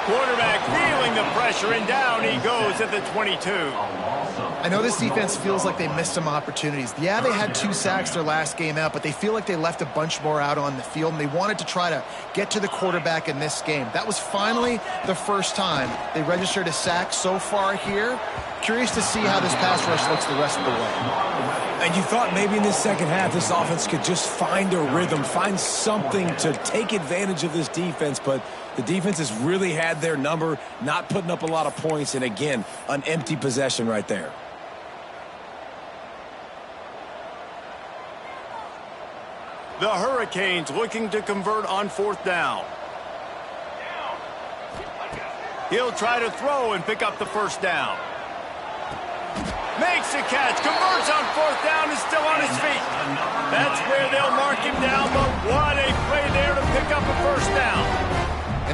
Quarterback feeling the pressure, and down he goes at the 22. I know this defense feels like they missed some opportunities. Yeah, they had 2 sacks their last game out, but they feel like they left a bunch more out on the field, and they wanted to try to get to the quarterback in this game. That was finally the first time they registered a sack so far here. Curious to see how this pass rush looks the rest of the way. And you thought maybe in this second half this offense could just find a rhythm, find something to take advantage of this defense, but the defense has really had their number, not putting up a lot of points, and again, an empty possession right there. The Hurricanes looking to convert on fourth down. He'll try to throw and pick up the first down. Makes a catch, converts on fourth down, is still on his feet. That's where they'll mark him down, but what a play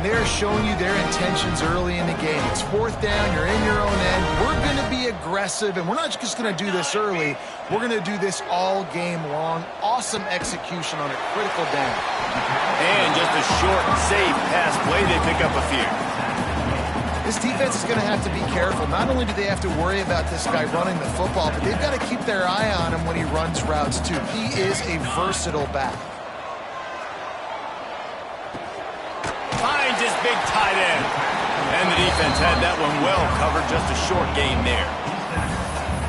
and they are showing you their intentions early in the game. It's fourth down, you're in your own end. We're going to be aggressive, and we're not just going to do this early. We're going to do this all game long. Awesome execution on a critical down. And just a short, safe pass play, they pick up a few. This defense is going to have to be careful. Not only do they have to worry about this guy running the football, but they've got to keep their eye on him when he runs routes, too. He is a versatile back. Finds his big tight end. And the defense had that one well covered. Just a short gain there.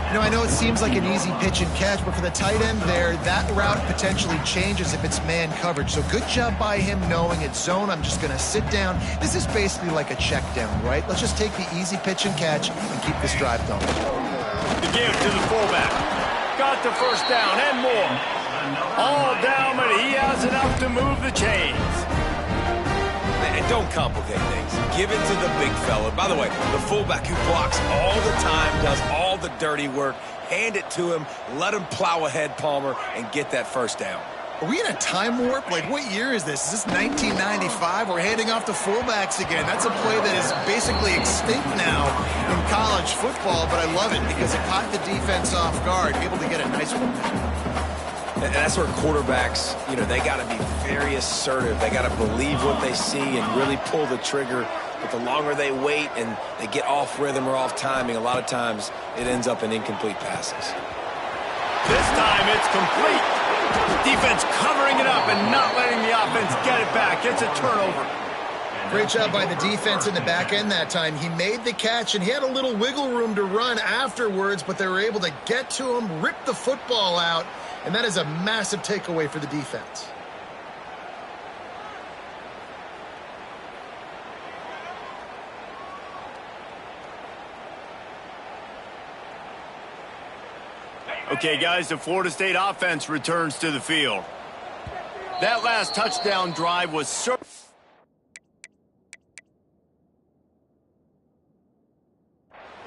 You know, I know it seems like an easy pitch and catch, but for the tight end there, that route potentially changes if it's man coverage. So good job by him knowing it's zone. I'm just going to sit down. This is basically like a check down, right? Let's just take the easy pitch and catch and keep this drive going. The give to the fullback. Got the first down and more. All down, but he has enough to move the chains. And don't complicate things. Give it to the big fella. By the way, the fullback who blocks all the time, does all the dirty work. Hand it to him. Let him plow ahead, Palmer, and get that first down. Are we in a time warp? Like, what year is this? Is this 1995? We're handing off to fullbacks again. That's a play that is basically extinct now in college football, but I love it because it caught the defense off guard, able to get a nice one. And that's where quarterbacks, you know, they got to be very assertive. They got to believe what they see and really pull the trigger. But the longer they wait and they get off rhythm or off timing, a lot of times it ends up in incomplete passes. This time it's complete. Defense covering it up and not letting the offense get it back. It's a turnover. Great job by the defense in the back end that time. He made the catch, and he had a little wiggle room to run afterwards, but they were able to get to him, rip the football out, and that is a massive takeaway for the defense. Okay, guys, the Florida State offense returns to the field. That last touchdown drive was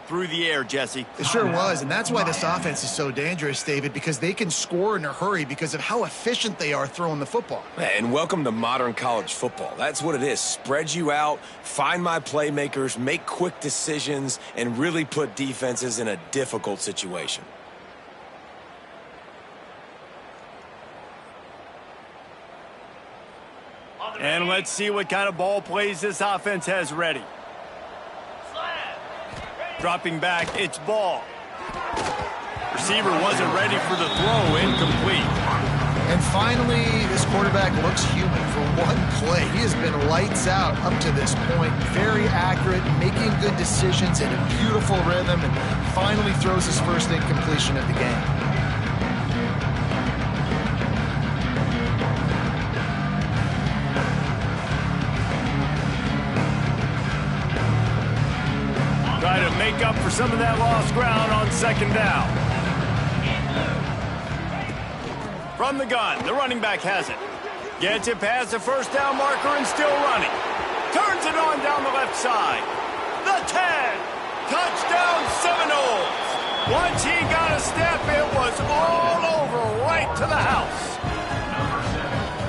through the air, Jesse. It sure was, and that's why this offense is so dangerous, David, because they can score in a hurry because of how efficient they are throwing the football. And welcome to modern college football. That's what it is. Spread you out, find my playmakers, make quick decisions, and really put defenses in a difficult situation. And let's see what kind of ball plays this offense has ready. Dropping back, it's ball. Receiver wasn't ready for the throw, incomplete. And finally, this quarterback looks human for one play. He has been lights out up to this point. Very accurate, making good decisions in a beautiful rhythm, and finally throws his first incompletion of the game. Try to make up for some of that lost ground on second down. From the gun, the running back has it. Gets it past the first down marker and still running. Turns it on down the left side. The 10. Touchdown Seminoles. Once he got a step, it was all over right to the house.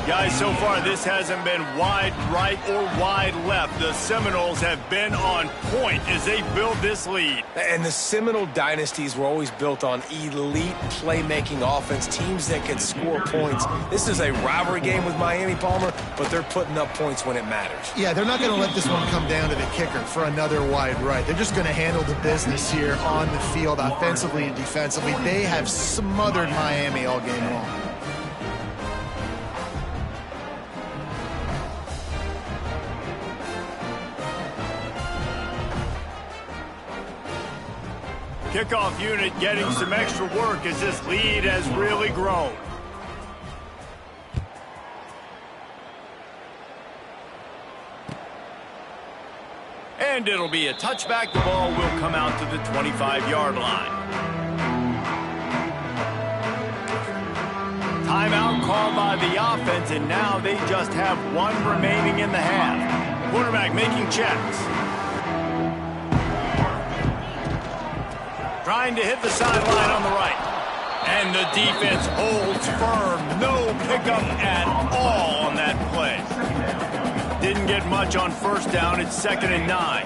Guys, so far this hasn't been wide right or wide left. The Seminoles have been on point as they build this lead. And the Seminole dynasties were always built on elite playmaking offense, teams that could score points. This is a rivalry game with Miami, Palmer, but they're putting up points when it matters. Yeah, they're not going to let this one come down to the kicker for another wide right. They're just going to handle the business here on the field, offensively and defensively. They have smothered Miami all game long. Kickoff unit getting some extra work as this lead has really grown. And it'll be a touchback. The ball will come out to the 25-yard line. Timeout called by the offense, and now they just have one remaining in the half. Quarterback making checks. Trying to hit the sideline on the right. And the defense holds firm. No pickup at all on that play. Didn't doesn't get much on first down. It's 2nd and 9.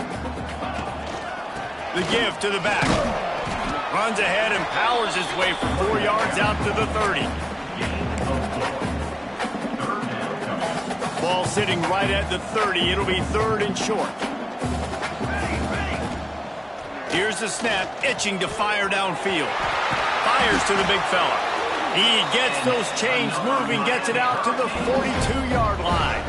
The give to the back. Runs ahead and powers his way for 4 yards out to the 30. Ball sitting right at the 30. It'll be 3rd and short. Here's the snap, itching to fire downfield. Fires to the big fella. He gets those chains moving, gets it out to the 42-yard line.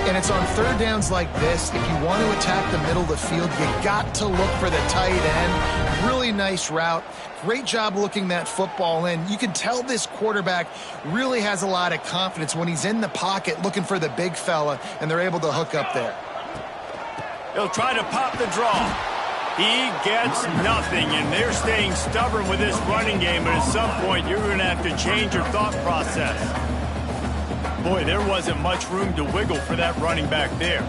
And it's on 3rd downs like this, if you want to attack the middle of the field, you got to look for the tight end. Really nice route. Great job looking that football in. You can tell this quarterback really has a lot of confidence when he's in the pocket looking for the big fella, and they're able to hook up there. He'll try to pop the draw. He gets nothing, and they're staying stubborn with this running game, but at some point you're going to have to change your thought process. Boy, there wasn't much room to wiggle for that running back there.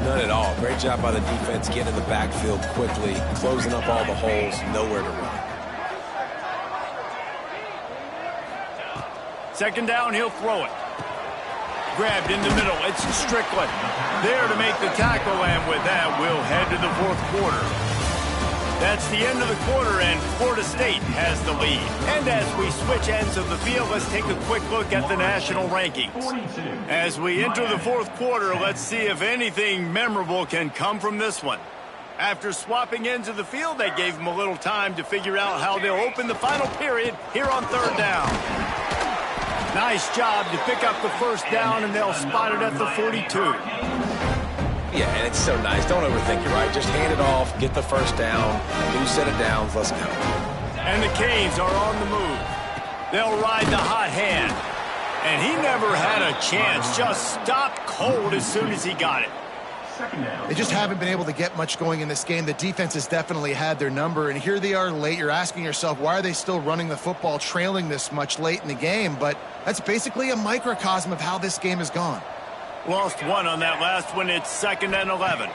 None at all. Great job by the defense getting in the backfield quickly, closing up all the holes, nowhere to run. 2nd down, he'll throw it. Grabbed in the middle, it's Strickland. There to make the tackle, and with that, we'll head to the 4th quarter. That's the end of the quarter, and Florida State has the lead. And as we switch ends of the field, let's take a quick look at the national rankings. As we enter the 4th quarter, let's see if anything memorable can come from this one. After swapping ends of the field, they gave them a little time to figure out how they'll open the final period here on 3rd down. Nice job to pick up the 1st down, and they'll spot it at the 42. Yeah, and it's so nice. Don't overthink it, right? Just hand it off, get the 1st down, new set of downs, let's go. And the Canes are on the move. They'll ride the hot hand. And he never had a chance, just stopped cold as soon as he got it. They just haven't been able to get much going in this game. The defense has definitely had their number, and here they are late. You're asking yourself, why are they still running the football, trailing this much late in the game? But that's basically a microcosm of how this game has gone. Lost one on that last one. It's 2nd and 11.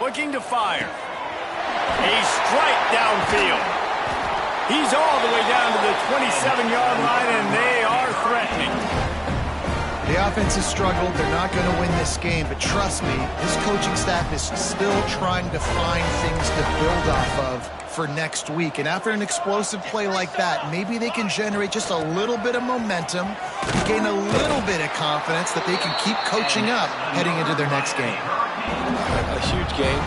Looking to fire. A strike downfield. He's all the way down to the 27-yard line, and they are threatening. The offense has struggled. They're not going to win this game, but trust me, this coaching staff is still trying to find things to build off of for next week. And after an explosive play like that, maybe they can generate just a little bit of momentum, gain a little bit of confidence that they can keep coaching up heading into their next game. A huge game.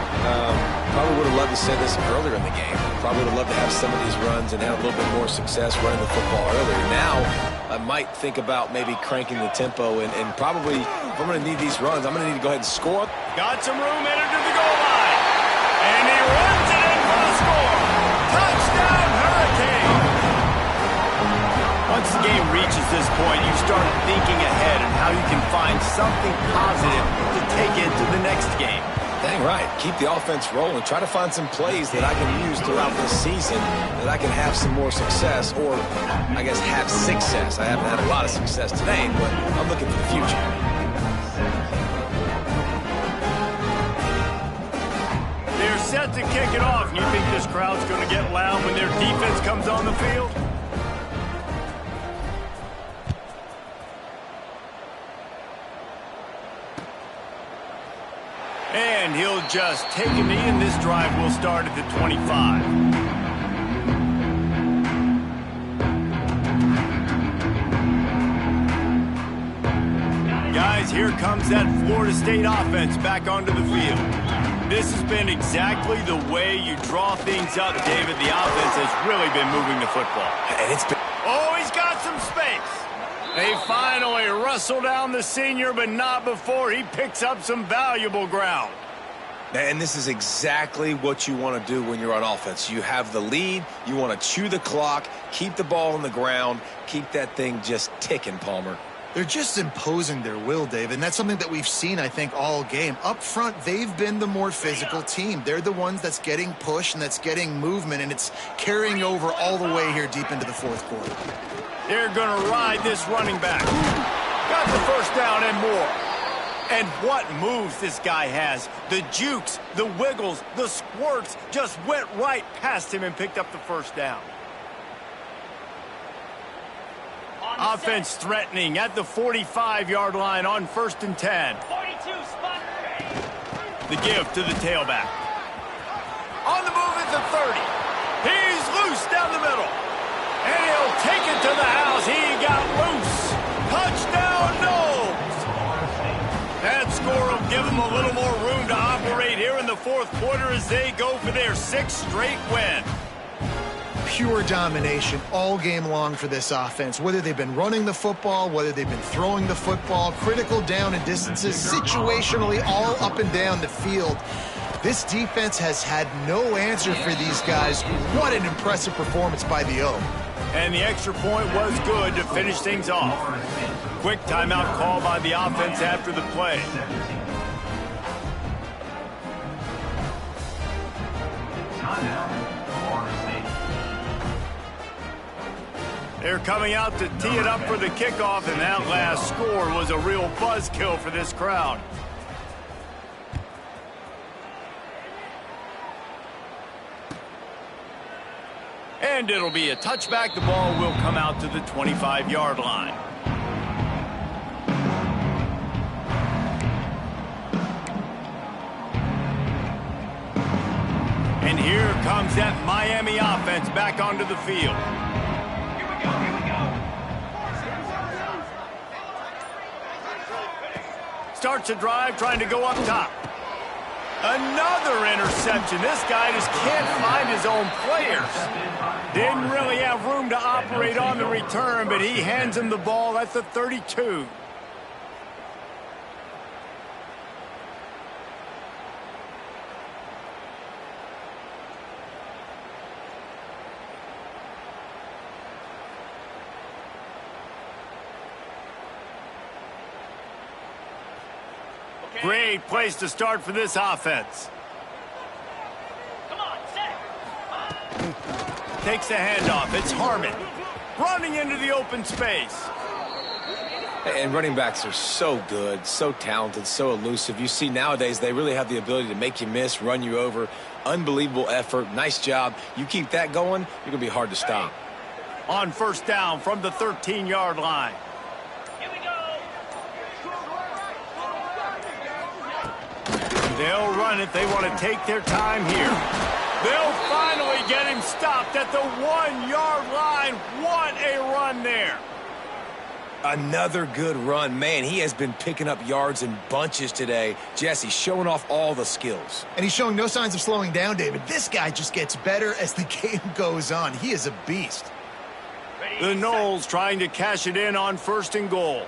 Probably would have loved to say this earlier in the game. Probably would have loved to have some of these runs and have a little bit more success running the football earlier. Now, I might think about maybe cranking the tempo and probably, if I'm going to need these runs, I'm going to need to go ahead and score. Got some room, headed to the goal line. And he runs it in for the score. Touchdown, Hurricane. Once the game reaches this point, you start thinking ahead and how you can find something positive to take into the next game. Dang right. Keep the offense rolling. Try to find some plays that I can use throughout this season that I can have some more success, or I guess have success. I haven't had a lot of success today, but I'm looking for the future. They're set to kick it off. You think this crowd's going to get loud when their defense comes on the field? And he'll just take a knee, and this drive will start at the 25. Guys, here comes that Florida State offense back onto the field. This has been exactly the way you draw things up, David. The offense has really been moving the football. And it's been... Oh, he's got some space. They finally wrestle down the senior, but not before he picks up some valuable ground. And this is exactly what you want to do when you're on offense. You have the lead, you want to chew the clock, keep the ball on the ground, keep that thing just ticking, Palmer. They're just imposing their will, Dave, and that's something that we've seen, I think, all game. Up front, they've been the more physical team. They're the ones that's getting pushed and that's getting movement, and it's carrying over all the way here deep into the 4th quarter. They're going to ride this running back. Got the 1st down and more. And what moves this guy has. The jukes, the wiggles, the squirts just went right past him and picked up the 1st down. Offense threatening at the 45-yard line on 1st and 10. The give to the tailback. On the move at the 30. He's loose down the middle. And he'll take it to the house. He got loose. Touchdown, Knowles. That score will give them a little more room to operate here in the fourth quarter as they go for their 6th straight win. Pure domination all game long for this offense. Whether they've been running the football, whether they've been throwing the football, critical down and distances, situationally all up and down the field. This defense has had no answer for these guys. What an impressive performance by the O. And the extra point was good to finish things off. Quick timeout call by the offense after the play. They're coming out to tee it up for the kickoff, and that last score was a real buzzkill for this crowd. And it'll be a touchback. The ball will come out to the 25-yard line. And here comes that Miami offense back onto the field. Starts a drive trying to go up top. Another interception. This guy just can't find his own players. Didn't really have room to operate on the return, but he hands him the ball at the 32. Great place to start for this offense. Takes the handoff. It's Harmon running into the open space. And running backs are so good, so talented, so elusive. You see nowadays they really have the ability to make you miss, run you over. Unbelievable effort. Nice job. You keep that going, you're going to be hard to stop. On first down from the 13-yard line. They'll run it. They want to take their time here. They'll finally get him stopped at the 1-yard line. What a run there. Another good run. Man, he has been picking up yards in bunches today. Jesse showing off all the skills. And he's showing no signs of slowing down, David. This guy just gets better as the game goes on. He is a beast. The Knowles trying to cash it in on 1st and goal.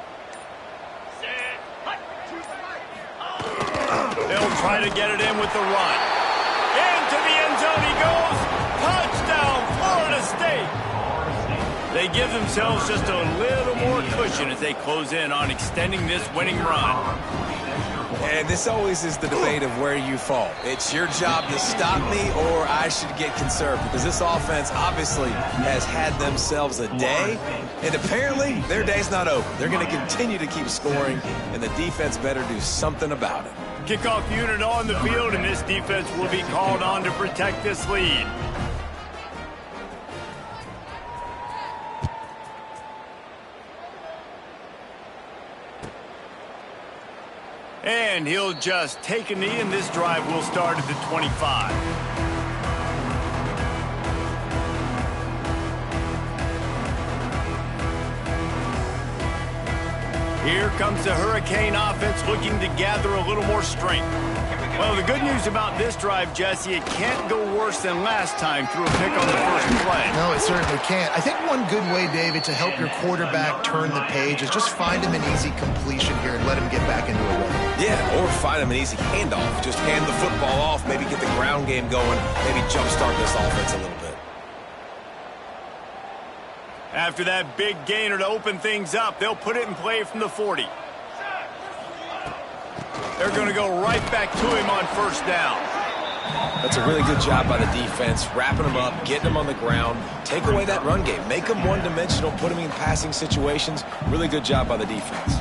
They'll try to get it in with the run. Into the end zone he goes. Touchdown, Florida State. They give themselves just a little more cushion as they close in on extending this winning run. And this always is the debate of where you fall. It's your job to stop me or I should get conserved, because this offense obviously has had themselves a day, and apparently their day's not over. They're going to continue to keep scoring, and the defense better do something about it. Kickoff unit on the field, and this defense will be called on to protect this lead. And he'll just take a knee, and this drive will start at the 25. Here comes the Hurricane offense looking to gather a little more strength. Well, the good news about this drive, Jesse, it can't go worse than last time through a pick on the first play. No, it certainly can't. I think one good way, David, to help your quarterback turn the page is just find him an easy completion here and let him get back into a rhythm. Yeah, or find him an easy handoff. Just hand the football off, maybe get the ground game going, maybe jumpstart this offense a little bit. After that big gainer to open things up, they'll put it in play from the 40. They're going to go right back to him on first down. That's a really good job by the defense, wrapping them up, getting them on the ground, take away that run game, make them one-dimensional, put them in passing situations. Really good job by the defense.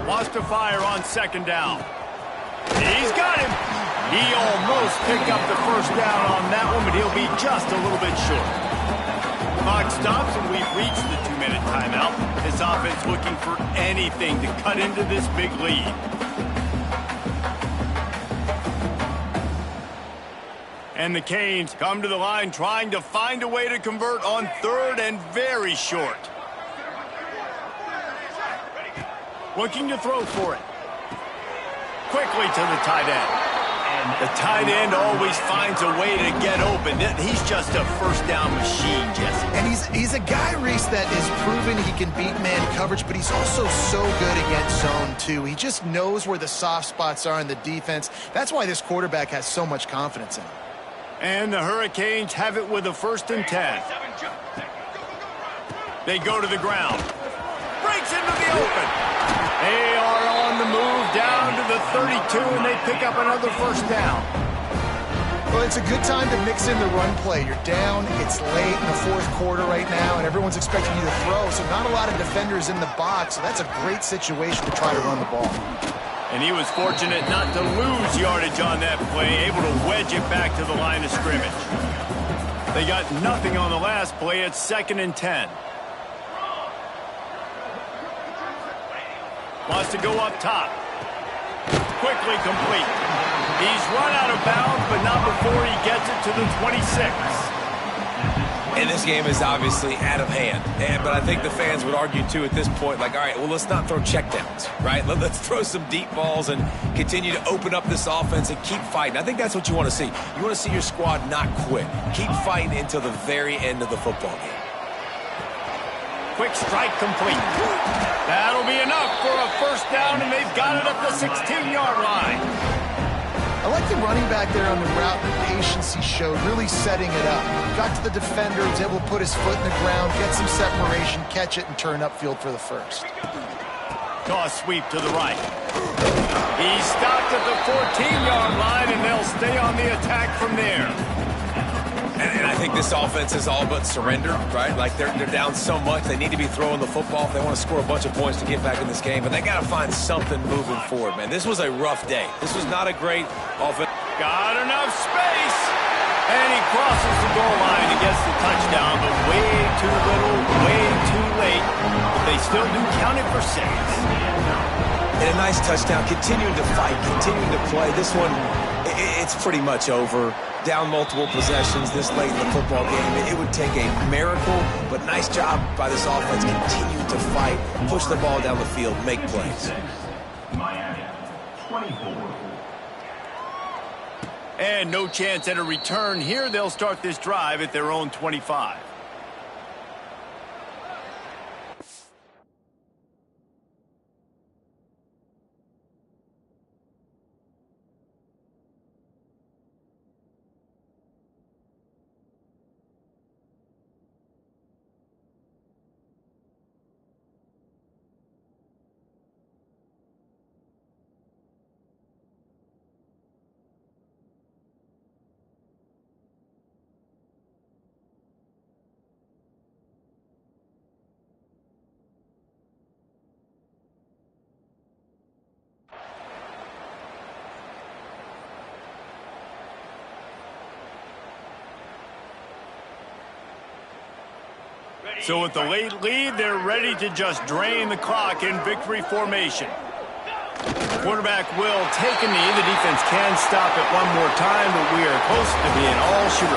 Wants to fire on second down. He's got him. He almost picked up the first down on that one, but he'll be just a little bit short. Clock stops, and we've reached the 2-minute timeout. This offense looking for anything to cut into this big lead. And the Canes come to the line trying to find a way to convert on 3rd and very short. Looking to throw for it. Quickly to the tight end. The tight end always finds a way to get open. He's just a first down machine, Jesse. And he's a guy, Reese, that is proven he can beat man coverage, but he's also so good against zone, too. He just knows where the soft spots are in the defense. That's why this quarterback has so much confidence in him. And the Hurricanes have it with a 1st and 10. They go to the ground. Breaks into the open. They are on the move down to the 32, and they pick up another first down. Well, it's a good time to mix in the run play. You're down, it's late in the 4th quarter right now, and everyone's expecting you to throw, so not a lot of defenders in the box, so that's a great situation to try to run the ball. And he was fortunate not to lose yardage on that play, able to wedge it back to the line of scrimmage. They got nothing on the last play. It's 2nd and 10. Wants to go up top. Quickly complete. He's run out of bounds, but not before he gets it to the 26. And this game is obviously out of hand. But I think the fans would argue, too, at this point, like, all right, well, let's not throw checkdowns, right? Let's throw some deep balls and continue to open up this offense and keep fighting. I think that's what you want to see. You want to see your squad not quit. Keep fighting until the very end of the football game. Quick strike complete. That'll be enough for a first down, and they've got it up the 16-yard line. I like the running back there on the route, the patience he showed, really setting it up. Got to the defender, was able to put his foot in the ground, get some separation, catch it, and turn upfield for the first. Toss sweep to the right. He stopped at the 14-yard line, and they'll stay on the attack from there. And I think this offense is all but surrender, right? Like they're down so much, they need to be throwing the football if they want to score a bunch of points to get back in this game. But they got to find something moving forward, man. This was a rough day. This was not a great offense. Got enough space. And he crosses the goal line and gets the touchdown, but way too little, way too late. But they still do count it for 6. And a nice touchdown, continuing to fight, continuing to play. This one, it's pretty much over. Down multiple possessions this late in the football game. It would take a miracle, but nice job by this offense. Continue to fight, push the ball down the field, make plays. Miami, 24. And no chance at a return here. They'll start this drive at their own 25. So with the late lead, they're ready to just drain the clock in victory formation. Quarterback will take a knee. The defense can stop it one more time, but we are close to being all shooter.